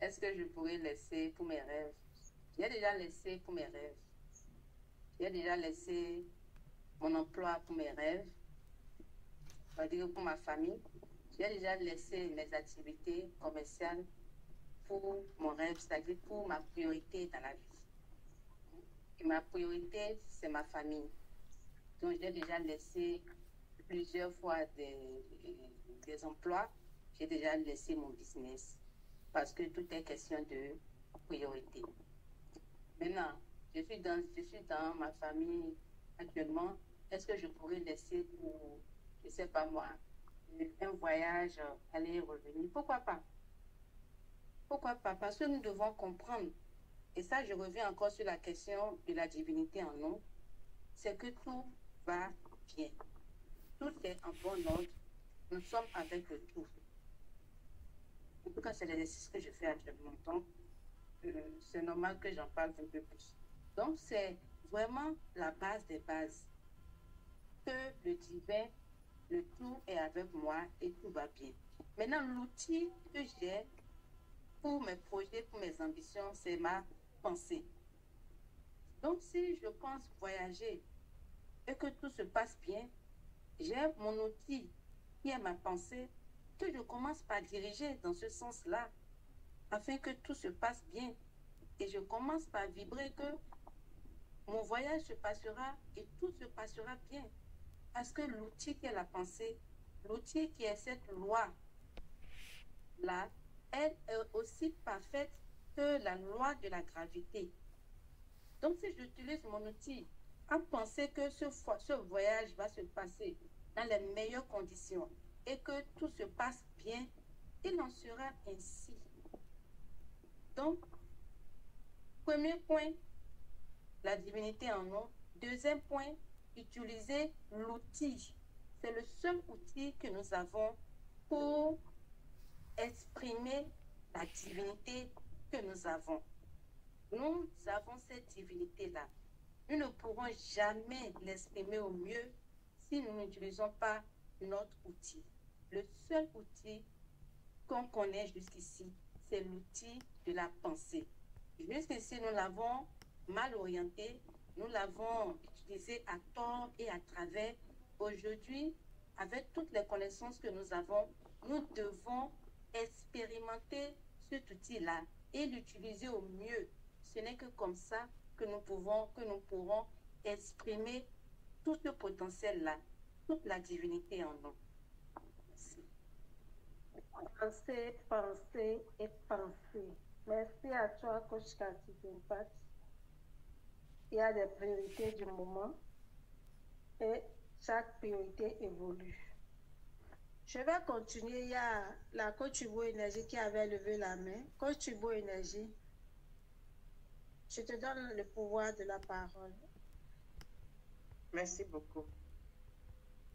Est-ce que je pourrais laisser pour mes rêves? J'ai déjà laissé pour mes rêves. J'ai déjà laissé mon emploi pour mes rêves, on va dire pour ma famille. J'ai déjà laissé mes activités commerciales pour mon rêve, c'est-à-dire pour ma priorité dans la vie. Et ma priorité, c'est ma famille. Donc, j'ai déjà laissé plusieurs fois des emplois. J'ai déjà laissé mon business parce que tout est question de priorité. Maintenant, je suis dans ma famille actuellement. Est-ce que je pourrais laisser pour, je ne sais pas moi, un voyage, aller et revenir? Pourquoi pas? Pourquoi pas? Parce que nous devons comprendre, et ça je reviens encore sur la question de la divinité en nous, c'est que tout va bien. Tout est en bon ordre. Nous sommes avec le tout. En tout cas, c'est l'exercice que je fais actuellement. Donc, c'est normal que j'en parle un peu plus. Donc, c'est vraiment la base des bases. Que le divin, le tout est avec moi et tout va bien. Maintenant, l'outil que j'ai pour mes projets, pour mes ambitions, c'est ma pensée. Donc, si je pense voyager et que tout se passe bien, j'ai mon outil qui est ma pensée que je commence par diriger dans ce sens-là afin que tout se passe bien. Et je commence par vibrer que mon voyage se passera et tout se passera bien. Parce que l'outil qui est la pensée, l'outil qui est cette loi-là, elle est aussi parfaite que la loi de la gravité. Donc si j'utilise mon outil à penser que ce voyage va se passer dans les meilleures conditions et que tout se passe bien, il en sera ainsi. Donc, premier point, la divinité en nous Deuxième point, utiliser l'outil. C'est le seul outil que nous avons pour exprimer la divinité que nous avons. Nous avons cette divinité-là. Nous ne pourrons jamais l'exprimer au mieux si nous n'utilisons pas notre outil. Le seul outil qu'on connaît jusqu'ici, c'est l'outil de la pensée. Jusqu'ici, nous l'avons mal orienté, nous l'avons utilisé à tort et à travers. Aujourd'hui, avec toutes les connaissances que nous avons, nous devons expérimenter cet outil-là et l'utiliser au mieux. Ce n'est que comme ça que nous pourrons exprimer tout ce potentiel-là, toute la divinité en nous. Merci. Penser, penser et penser. Merci à toi, coach Cathy d'Impact. Il y a des priorités du moment et chaque priorité évolue. Je vais continuer. Il y a la coach Hugo Énergie qui avait levé la main. Coach Hugo Énergie, je te donne le pouvoir de la parole. Merci beaucoup.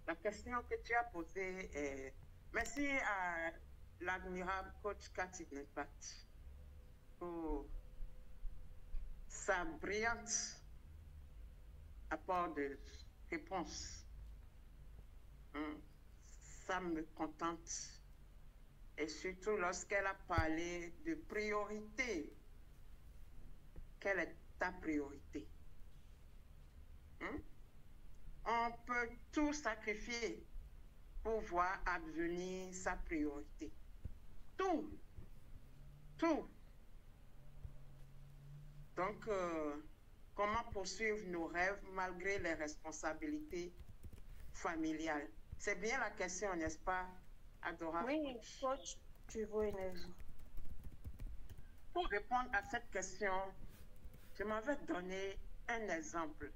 La question que tu as posée est... Merci à l'admirable coach Cathy d'Impact pour sa brillante apport de réponse. Ça me contente. Et surtout lorsqu'elle a parlé de priorité. Quelle est ta priorité? On peut tout sacrifier pour voir advenir sa priorité. Tout. Tout. Donc, comment poursuivre nos rêves malgré les responsabilités familiales? C'est bien la question, n'est-ce pas, adorable? Oui, coach, tu veux énergie. Pour répondre à cette question, je m'avais donné un exemple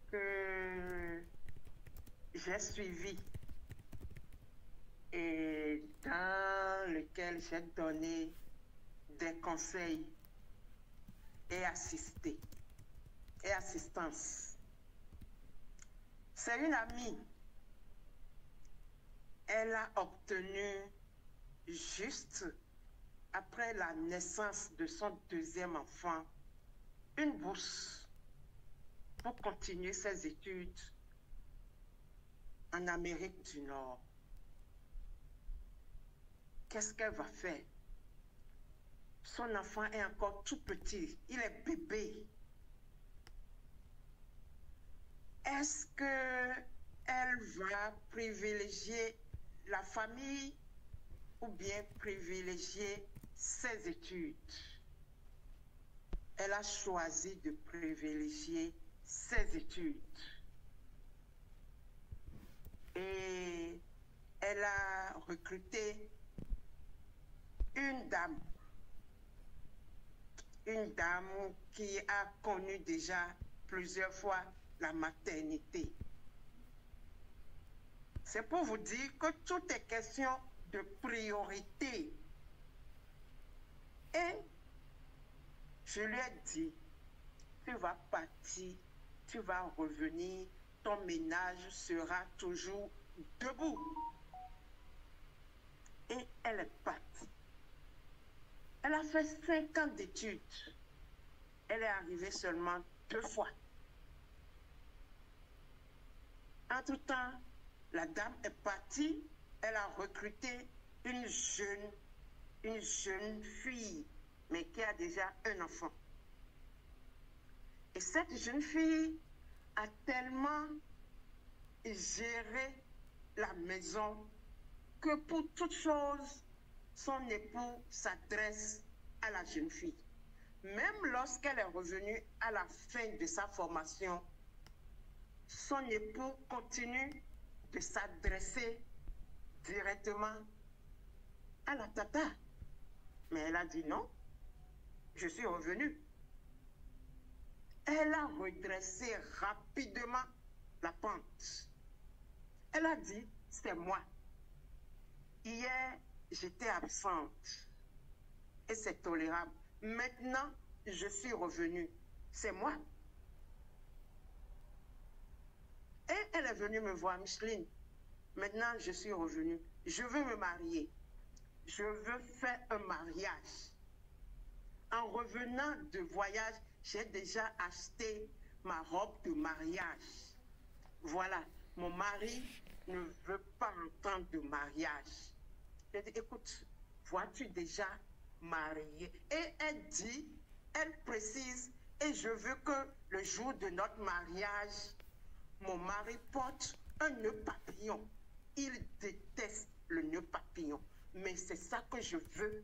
que j'ai suivi et dans lequel j'ai donné des conseils et assisté et assistance. C'est une amie. Elle a obtenu juste après la naissance de son deuxième enfant une bourse pour continuer ses études en Amérique du Nord. Qu'est-ce qu'elle va faire? Son enfant est encore tout petit, il est bébé. Est-ce qu'elle va privilégier la famille ou bien privilégier ses études? Elle a choisi de privilégier ses études. Et elle a recruté une dame qui a connu déjà plusieurs fois la maternité. C'est pour vous dire que tout est question de priorité. Et je lui ai dit, tu vas partir, tu vas revenir, ton ménage sera toujours debout. Et elle est partie. Elle a fait 5 ans d'études. Elle est arrivée seulement 2 fois. Entre-temps, la dame est partie. Elle a recruté une jeune fille, mais qui a déjà un enfant. Et cette jeune fille a tellement géré la maison que pour toute chose, son époux s'adresse à la jeune fille. Même lorsqu'elle est revenue à la fin de sa formation, son époux continue de s'adresser directement à la tata. Mais elle a dit non, je suis revenue. Elle a redressé rapidement la pente. Elle a dit, c'est moi. Hier, j'étais absente et c'est tolérable. Maintenant, je suis revenue. C'est moi. Et elle est venue me voir, Micheline. Maintenant, je suis revenue. Je veux me marier. Je veux faire un mariage. En revenant de voyage, j'ai déjà acheté ma robe de mariage. Voilà, mon mari ne veut pas entendre de mariage. J'ai dit, écoute, vois-tu déjà mariée? Et elle dit, elle précise, et je veux que le jour de notre mariage, mon mari porte un nœud papillon. Il déteste le nœud papillon, mais c'est ça que je veux.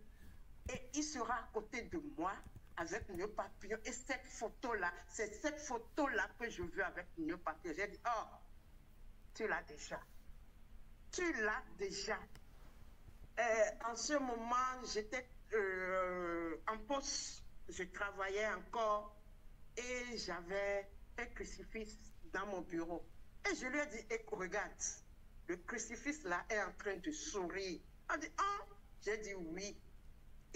Et il sera à côté de moi avec nœud papillon. Et cette photo-là, c'est cette photo-là que je veux avec nœud papillon. J'ai dit, oh, tu l'as déjà. Tu l'as déjà. En ce moment, j'étais en poste. Je travaillais encore et j'avais un crucifix dans mon bureau. Et je lui ai dit, regarde, le crucifix là est en train de sourire. Elle dit, ah, j'ai dit oui.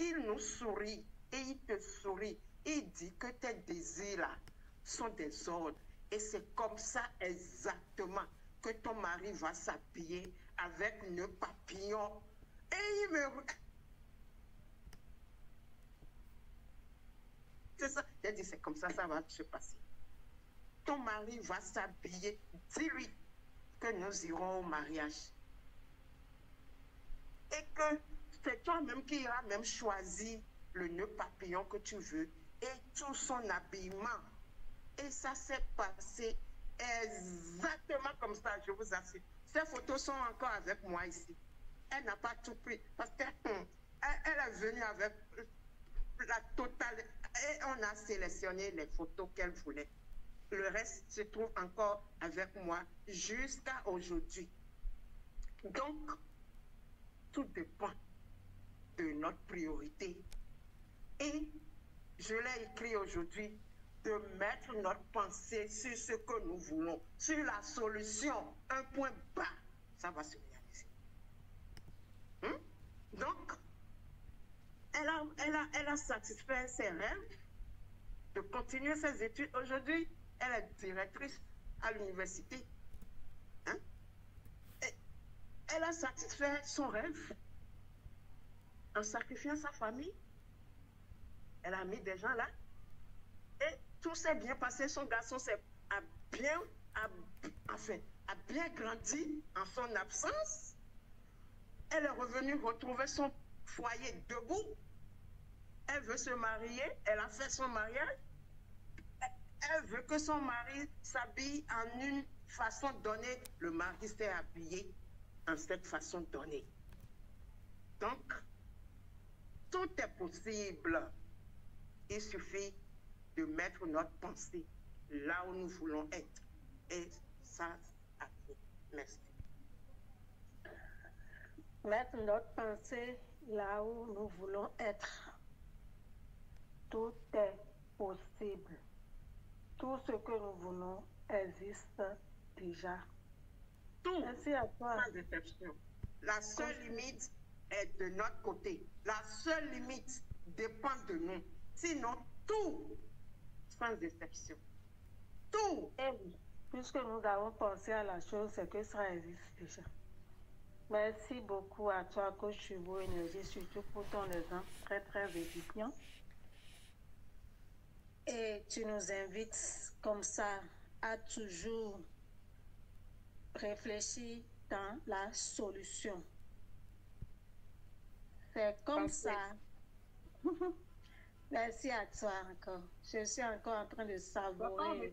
Il nous sourit et il te sourit. Il dit que tes désirs là sont des ordres. Et c'est comme ça exactement que ton mari va s'habiller avec nœud papillon. Et il me... C'est ça. J'ai dit, c'est comme ça, ça va se passer. Ton mari va s'habiller. Dis-lui que nous irons au mariage. Et que c'est toi-même qui iras même choisir le nœud papillon que tu veux et tout son habillement. Et ça s'est passé exactement comme ça, je vous assure. Ces photos sont encore avec moi ici. Elle n'a pas tout pris parce qu'elle est venue avec la totale. Et on a sélectionné les photos qu'elle voulait. Le reste se trouve encore avec moi jusqu'à aujourd'hui. Donc, tout dépend de notre priorité. Et je l'ai écrit aujourd'hui, de mettre notre pensée sur ce que nous voulons, sur la solution, un point bas, ça va se réaliser. Donc, elle a satisfait ses rêves de continuer ses études. Aujourd'hui, elle est directrice à l'université. Elle a satisfait son rêve en sacrifiant sa famille. Elle a mis des gens là. Et tout s'est bien passé. Son garçon a bien grandi en son absence. Elle est revenue retrouver son foyer debout. Elle veut se marier. Elle a fait son mariage. Elle veut que son mari s'habille en une façon donnée. Le mari s'est habillé en cette façon donnée. Donc, tout est possible. Il suffit de mettre notre pensée là où nous voulons être. Et ça arrive. Merci. Mettre notre pensée là où nous voulons être. Tout est possible. Tout ce que nous voulons existe déjà. Tout. Merci à toi. Sans exception. La seule limite est de notre côté. La seule limite dépend de nous. Sinon, tout, sans exception. Tout. Et oui, puisque nous avons pensé à la chose, c'est que ça existe déjà. Merci beaucoup à toi, coach Chubo Énergie, surtout pour ton exemple très, très édifiant. Et tu nous invites comme ça à toujours réfléchir dans la solution. C'est comme ça. Merci à toi encore. Je suis encore en train de savourer.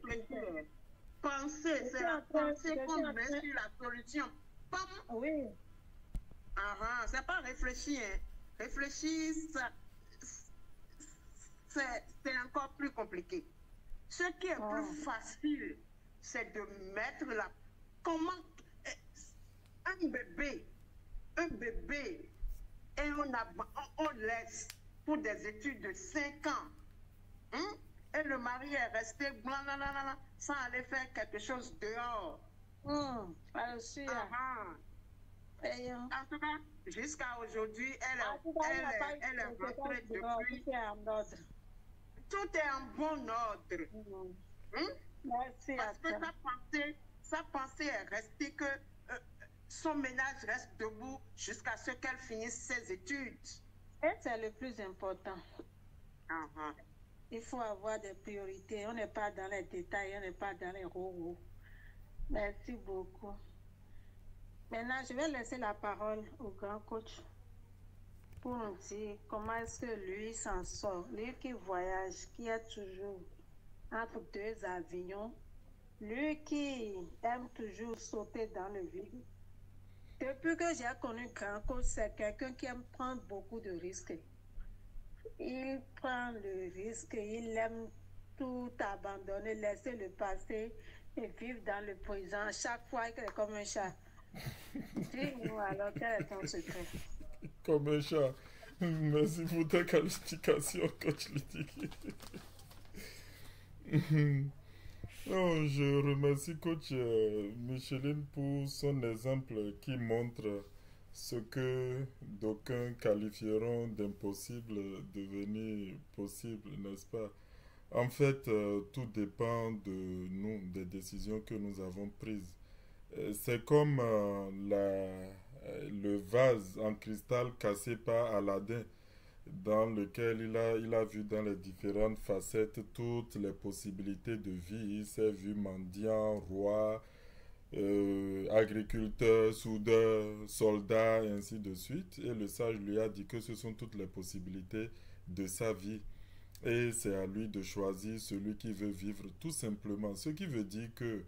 Penser, c'est la pensée qu'on met sur la solution. Pam. Oui. C'est pas réfléchir. Hein. Réfléchir, c'est encore plus compliqué. Ce qui est plus facile, c'est de mettre la... Comment un bébé, et on laisse pour des études de 5 ans. Et le mari est resté blablabla, sans aller faire quelque chose dehors. En tout cas, jusqu'à aujourd'hui, elle est rentrée depuis. Tout est en bon ordre. Merci Parce que ta pensée, sa pensée est restée que son ménage reste debout jusqu'à ce qu'elle finisse ses études. Et c'est le plus important. Uh-huh. Il faut avoir des priorités. On n'est pas dans les détails, on n'est pas dans les roues. Merci beaucoup. Maintenant, je vais laisser la parole au grand coach pour nous dire comment est-ce que lui s'en sort. Lui qui voyage, qui est toujours entre deux avions, lui qui aime toujours sauter dans le vide. Depuis que j'ai connu grand coach, c'est quelqu'un qui aime prendre beaucoup de risques. Il prend le risque, il aime tout abandonner, laisser le passé et vivre dans le présent. Chaque fois, il est comme un chat. Dis-nous alors, quel est ton secret? Comme un chat. Merci pour ta qualification, coach Lydie. Non, je remercie coach Micheline pour son exemple qui montre ce que d'aucuns qualifieront d'impossible devenir possible, n'est-ce pas? En fait, tout dépend de nous, des décisions que nous avons prises. C'est comme le vase en cristal cassé par Aladdin, dans lequel il a vu dans les différentes facettes toutes les possibilités de vie. Il s'est vu mendiant, roi, agriculteur, soudeur, soldat, et ainsi de suite. Et le sage lui a dit que ce sont toutes les possibilités de sa vie. Et c'est à lui de choisir celui qui veut vivre tout simplement. Ce qui veut dire que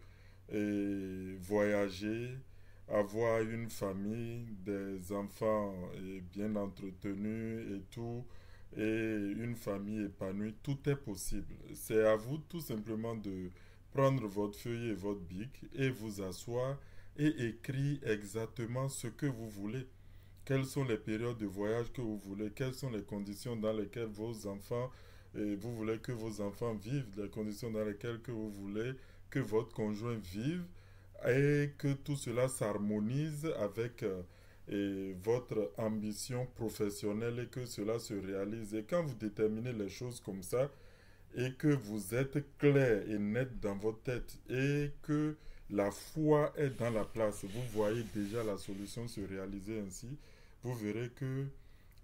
voyager, avoir une famille, des enfants bien entretenus et tout, et une famille épanouie, tout est possible. C'est à vous tout simplement de prendre votre feuille et votre bic et vous asseoir et écrire exactement ce que vous voulez. Quelles sont les périodes de voyage que vous voulez? Quelles sont les conditions dans lesquelles vos enfants, vous voulez que vos enfants vivent? Les conditions dans lesquelles que vous voulez que votre conjoint vive? Et que tout cela s'harmonise avec votre ambition professionnelle et que cela se réalise. Et quand vous déterminez les choses comme ça et que vous êtes clair et net dans votre tête et que la foi est dans la place, vous voyez déjà la solution se réaliser ainsi, vous verrez que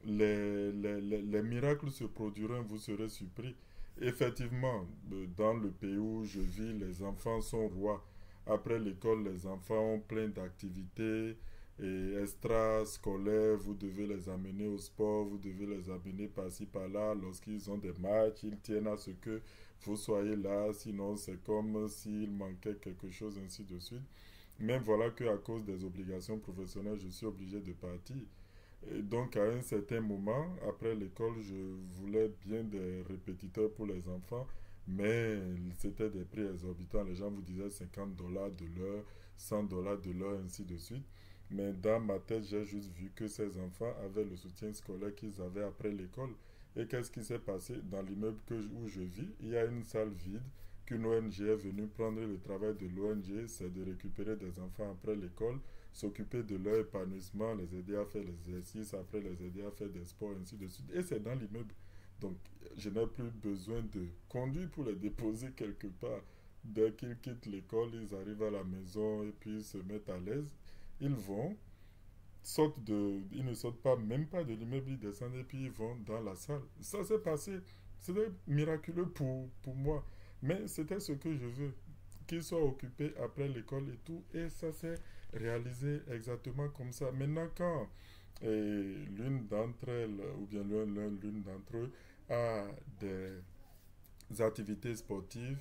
les miracles se produiront, vous serez surpris. Effectivement, dans le pays où je vis, les enfants sont rois. Après l'école, les enfants ont plein d'activités et extrascolaires. Vous devez les amener au sport, vous devez les amener par-ci, par-là. Lorsqu'ils ont des matchs, ils tiennent à ce que vous soyez là. Sinon, c'est comme s'il manquait quelque chose, ainsi de suite. Mais voilà qu'à cause des obligations professionnelles, je suis obligé de partir. Et donc, à un certain moment, après l'école, je voulais bien des répétiteurs pour les enfants. Mais c'était des prix exorbitants. Les gens vous disaient $50 de l'heure, $100 de l'heure, ainsi de suite. Mais dans ma tête, j'ai juste vu que ces enfants avaient le soutien scolaire qu'ils avaient après l'école. Et qu'est-ce qui s'est passé? Dans l'immeuble où je vis, il y a une salle vide qu'une ONG est venue prendre. Le travail de l'ONG, c'est de récupérer des enfants après l'école, s'occuper de leur épanouissement, les aider à faire les exercices, après les aider à faire des sports, ainsi de suite. Et c'est dans l'immeuble. Donc, je n'ai plus besoin de conduire pour les déposer quelque part. Dès qu'ils quittent l'école, ils arrivent à la maison et puis ils se mettent à l'aise. Ils vont, ils ne sortent pas, même pas de l'immeuble, ils descendent et puis ils vont dans la salle. Ça s'est passé. C'était miraculeux pour moi. Mais c'était ce que je veux. Qu'ils soient occupés après l'école et tout. Et ça s'est réalisé exactement comme ça. Maintenant, quand l'une d'entre elles, ou bien l'une d'entre eux, à des activités sportives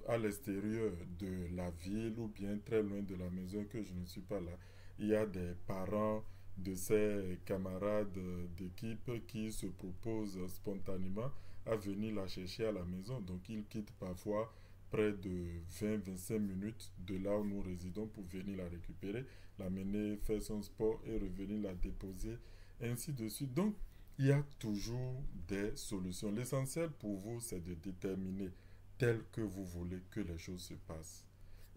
à l'extérieur de la ville ou bien très loin de la maison que je ne suis pas là. Il y a des parents de ces camarades d'équipe qui se proposent spontanément à venir la chercher à la maison. Donc ils quittent parfois près de 20-25 minutes de là où nous résidons pour venir la récupérer, l'amener, faire son sport et revenir la déposer, ainsi de suite. Donc, il y a toujours des solutions. L'essentiel pour vous, c'est de déterminer tel que vous voulez que les choses se passent.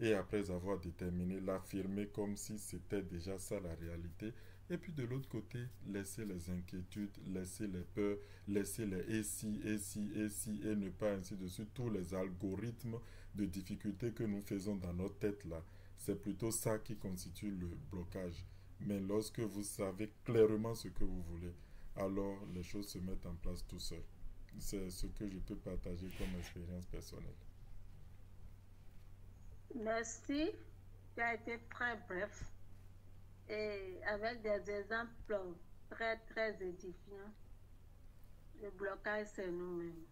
Et après avoir déterminé, l'affirmer comme si c'était déjà ça la réalité. Et puis de l'autre côté, laisser les inquiétudes, laisser les peurs, laisser les et si, et ne pas ainsi de suite, tous les algorithmes de difficultés que nous faisons dans notre tête là, c'est plutôt ça qui constitue le blocage. Mais lorsque vous savez clairement ce que vous voulez, alors les choses se mettent en place tout seul. C'est ce que je peux partager comme expérience personnelle. Merci. Tu as été très bref et avec des exemples très, très édifiants. Le blocage, c'est nous-mêmes.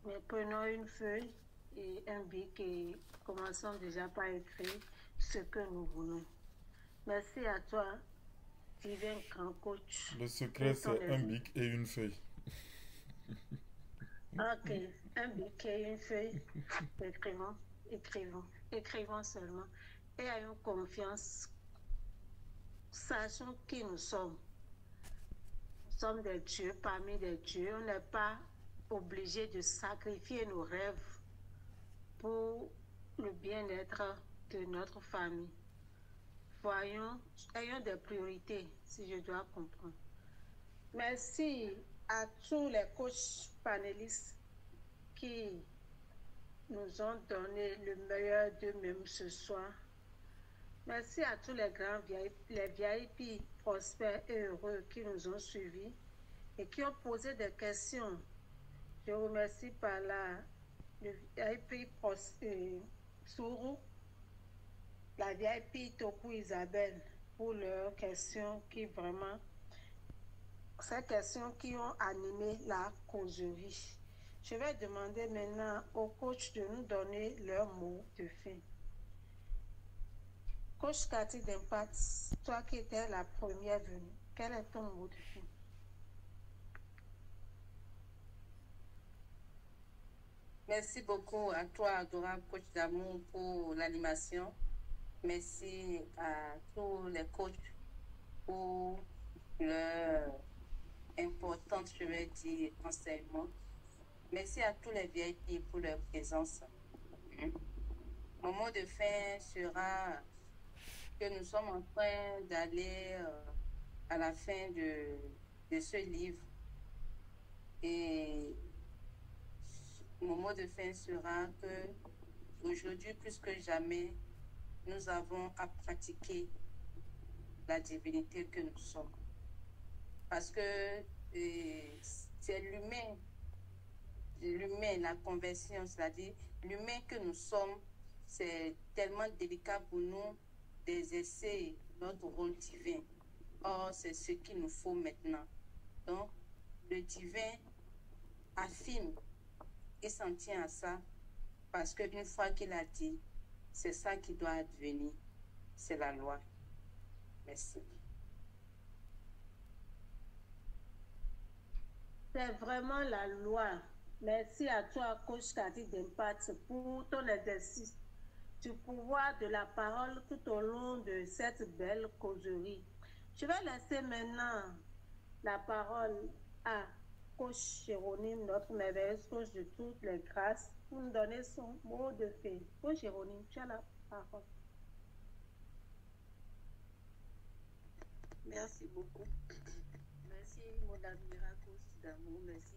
Mais prenons une feuille et un bic et commençons déjà par écrire ce que nous voulons. Merci à toi, divin grand coach. Le secret, c'est un bic et une feuille. Ok, un bic et une feuille. Écrivons seulement. Et ayons confiance. Sachons qui nous sommes. Nous sommes des dieux parmi des dieux. On n'est pas obligé de sacrifier nos rêves pour le bien-être de notre famille. Ayons des priorités, si je dois comprendre. Merci à tous les coachs panélistes qui nous ont donné le meilleur d'eux-mêmes ce soir. Merci à tous les grands les VIP prospères et heureux qui nous ont suivis et qui ont posé des questions. Je remercie par là le VIP Sourou, la VIP Toku Isabelle pour leurs questions ces questions qui ont animé la causerie. Je vais demander maintenant au coach de nous donner leur mot de fin. Coach Cathy d'Impact, toi qui étais la première venue, quel est ton mot de fin? Merci beaucoup à toi, adorable coach d'amour, pour l'animation. Merci à tous les coachs pour leur importante, je vais dire, enseignement. Merci à tous les VIP pour leur présence. Mon mot de fin sera que nous sommes en train d'aller à la fin de ce livre. Et mon mot de fin sera que aujourd'hui, plus que jamais, nous avons à pratiquer la divinité que nous sommes. Parce que c'est l'humain, la conversion, c'est-à-dire l'humain que nous sommes, c'est tellement délicat pour nous d'exercer notre rôle divin. Or, c'est ce qu'il nous faut maintenant. Donc, le divin affirme et s'en tient à ça, parce qu'une fois qu'il a dit, c'est ça qui doit advenir. C'est la loi. Merci. C'est vraiment la loi. Merci à toi, coach Cathy d'Impact, pour ton exercice du pouvoir de la parole tout au long de cette belle causerie. Je vais laisser maintenant la parole à coach Jérôme, notre merveilleuse coach de toutes les grâces, pour nous donner son mot de fin. Coach Jérôme, tu as la parole. Merci beaucoup. Merci, mon admirable coach d'amour. Merci.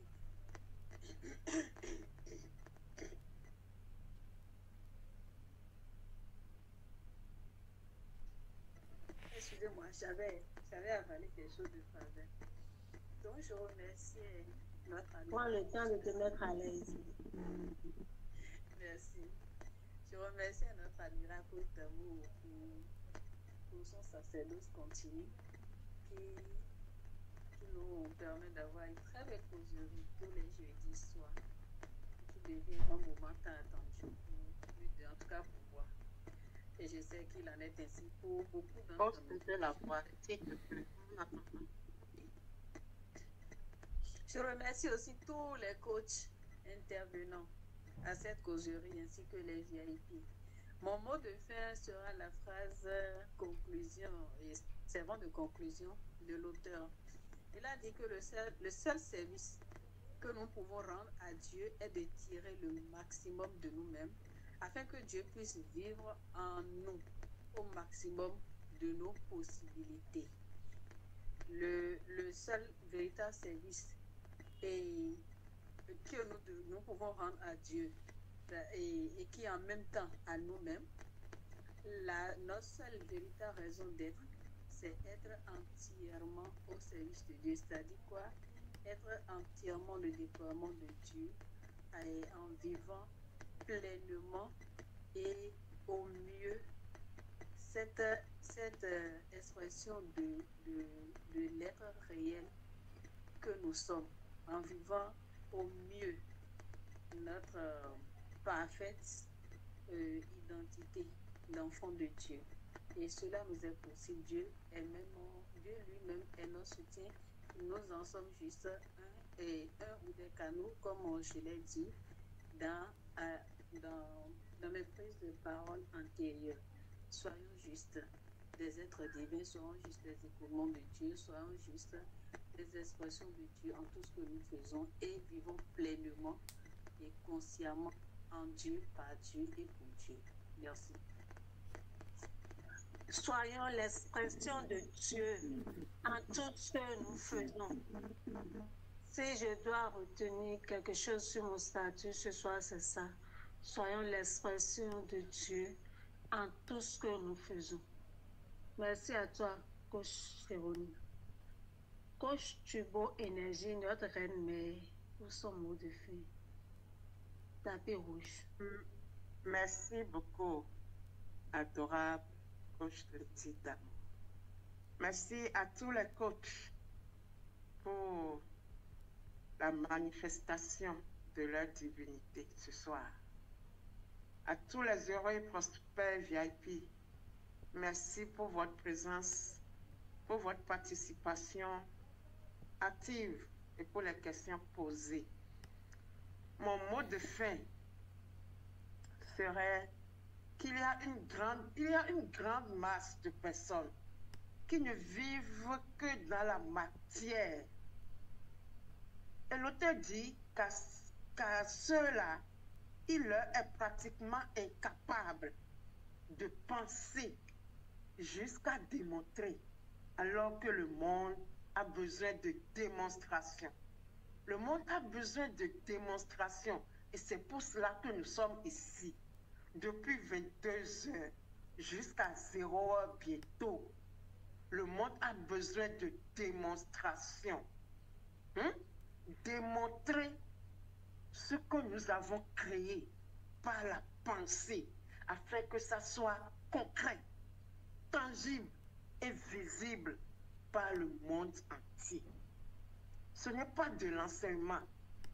Excusez-moi, j'avais avalé quelque chose de faveur. Donc, je remercie notre ami. Prends le temps de te mettre à l'aise. Merci. Je remercie notre admirable coach d'amour pour son sacerdoce continu qui nous permet d'avoir une très belle causerie tous les jeudis soirs, qui devient un moment tant attendu, en tout cas pour moi. Et je sais qu'il en est ainsi pour beaucoup d'entre nous. La voix, s'il te plaît. Je remercie aussi tous les coachs intervenants à cette causerie ainsi que les VIP. Mon mot de fin sera la phrase conclusion et servant de conclusion de l'auteur. Il a dit que le seul service que nous pouvons rendre à Dieu est de tirer le maximum de nous-mêmes afin que Dieu puisse vivre en nous au maximum de nos possibilités. Le seul véritable service que nous pouvons rendre à Dieu, et qui en même temps à nous-mêmes, notre seule véritable raison d'être, c'est être entièrement au service de Dieu. C'est-à-dire quoi? Être entièrement le déploiement de Dieu et en vivant pleinement et au mieux cette expression de l'être réel que nous sommes, en vivant au mieux notre parfaite identité d'enfant de Dieu. Et cela nous est possible. Dieu lui-même est notre soutien. Nous en sommes juste un ou des canaux, comme je l'ai dit dans mes prises de parole antérieures. Soyons justes des êtres divins, soyons juste des écoulements de Dieu, soyons juste des expressions de Dieu en tout ce que nous faisons et vivons pleinement et consciemment en Dieu, par Dieu et pour Dieu. Merci. Soyons l'expression de Dieu en tout ce que nous faisons. Si je dois retenir quelque chose sur mon statut ce soir, c'est ça. Soyons l'expression de Dieu en tout ce que nous faisons. Merci à toi, Coach Chéronie. Coach Tubo Énergie, notre reine mère, pour son mot de fin. Tapis rouge. Merci beaucoup, adorable coach Letty d'amour. Merci à tous les coachs pour la manifestation de leur divinité ce soir. À tous les heureux et prospères VIP, merci pour votre présence, pour votre participation active et pour les questions posées. Mon mot de fin serait qu'il y a une grande masse de personnes qui ne vivent que dans la matière. Et l'auteur dit qu'à ceux-là, il leur est pratiquement incapable de penser jusqu'à démontrer, alors que le monde a besoin de démonstration. Le monde a besoin de démonstration et c'est pour cela que nous sommes ici. Depuis 22 heures jusqu'à 0 heure bientôt, le monde a besoin de démonstration. Démontrer ce que nous avons créé par la pensée, afin que ça soit concret, tangible et visible par le monde entier. Ce n'est pas de l'enseignement,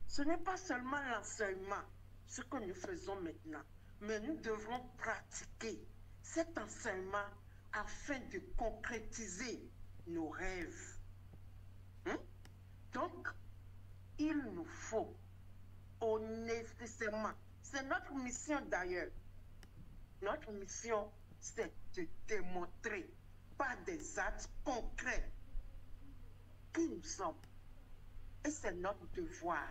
ce n'est pas seulement l'enseignement, ce que nous faisons maintenant, mais nous devrons pratiquer cet enseignement afin de concrétiser nos rêves. Donc, il nous faut nécessairement, c'est notre mission d'ailleurs, notre mission c'est de démontrer par des actes concrets qui nous sommes. Et c'est notre devoir.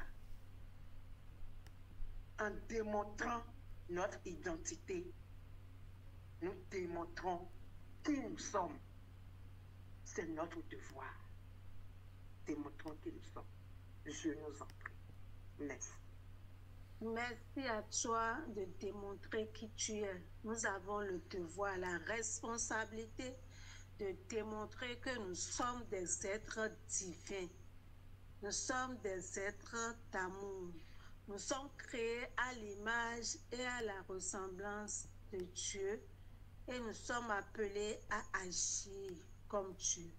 En démontrant notre identité, nous démontrons qui nous sommes. C'est notre devoir. Démontrons qui nous sommes. Je nous en prie. Merci. Merci à toi de démontrer qui tu es. Nous avons le devoir, la responsabilité de démontrer que nous sommes des êtres divins. Nous sommes des êtres d'amour. Nous sommes créés à l'image et à la ressemblance de Dieu et nous sommes appelés à agir comme Dieu.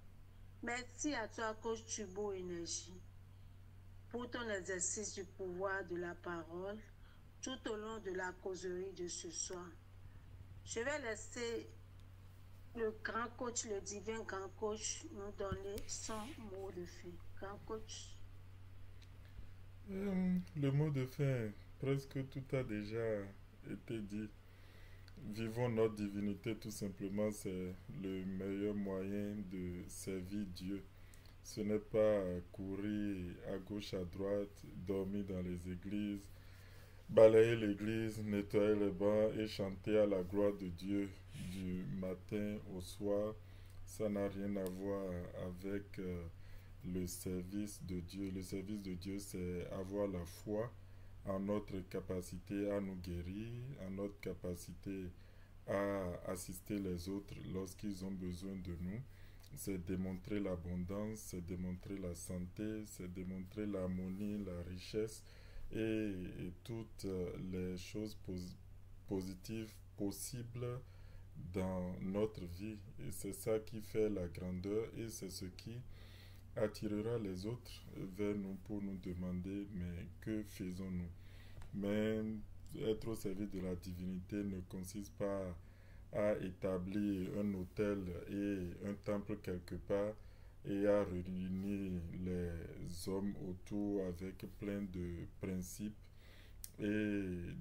Merci à toi, Coach Tubo Énergie, pour ton exercice du pouvoir de la parole tout au long de la causerie de ce soir. Je vais laisser le grand coach, le divin grand coach, nous donner son mot de fin. Grand coach. Le mot de fin, presque tout a déjà été dit. Vivons notre divinité, tout simplement, c'est le meilleur moyen de servir Dieu. Ce n'est pas courir à gauche, à droite, dormir dans les églises, balayer l'église, nettoyer les bancs et chanter à la gloire de Dieu du matin au soir. Ça n'a rien à voir avec le service de Dieu. Le service de Dieu, c'est avoir la foi en notre capacité à nous guérir, en notre capacité à assister les autres lorsqu'ils ont besoin de nous. C'est démontrer l'abondance, c'est démontrer la santé, c'est démontrer l'harmonie, la richesse et toutes les choses positives possibles dans notre vie. Et c'est ça qui fait la grandeur et c'est ce qui attirera les autres vers nous pour nous demander mais que faisons-nous? Mais être au service de la divinité ne consiste pas à établir un hôtel et un temple quelque part et à réunir les hommes autour avec plein de principes et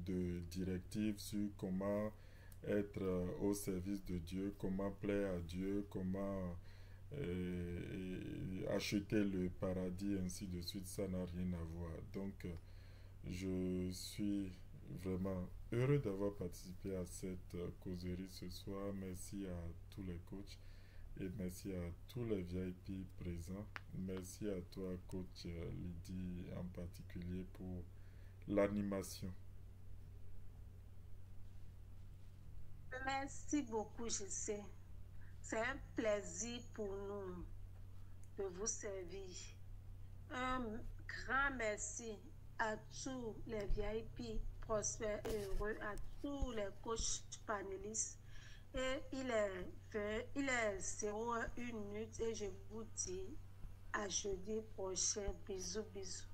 de directives sur comment être au service de Dieu, comment plaire à Dieu, comment acheter le paradis, ainsi de suite. Ça n'a rien à voir. Donc, je suis vraiment heureux d'avoir participé à cette causerie ce soir. Merci à tous les coachs et merci à tous les VIP présents. Merci à toi, coach Lydie, en particulier pour l'animation. Merci beaucoup, je sais. C'est un plaisir pour nous de vous servir. Un grand merci à tous les VIP prospères et heureux, à tous les coachs panélistes. Et il est 01 minute et je vous dis à jeudi prochain. Bisous, bisous.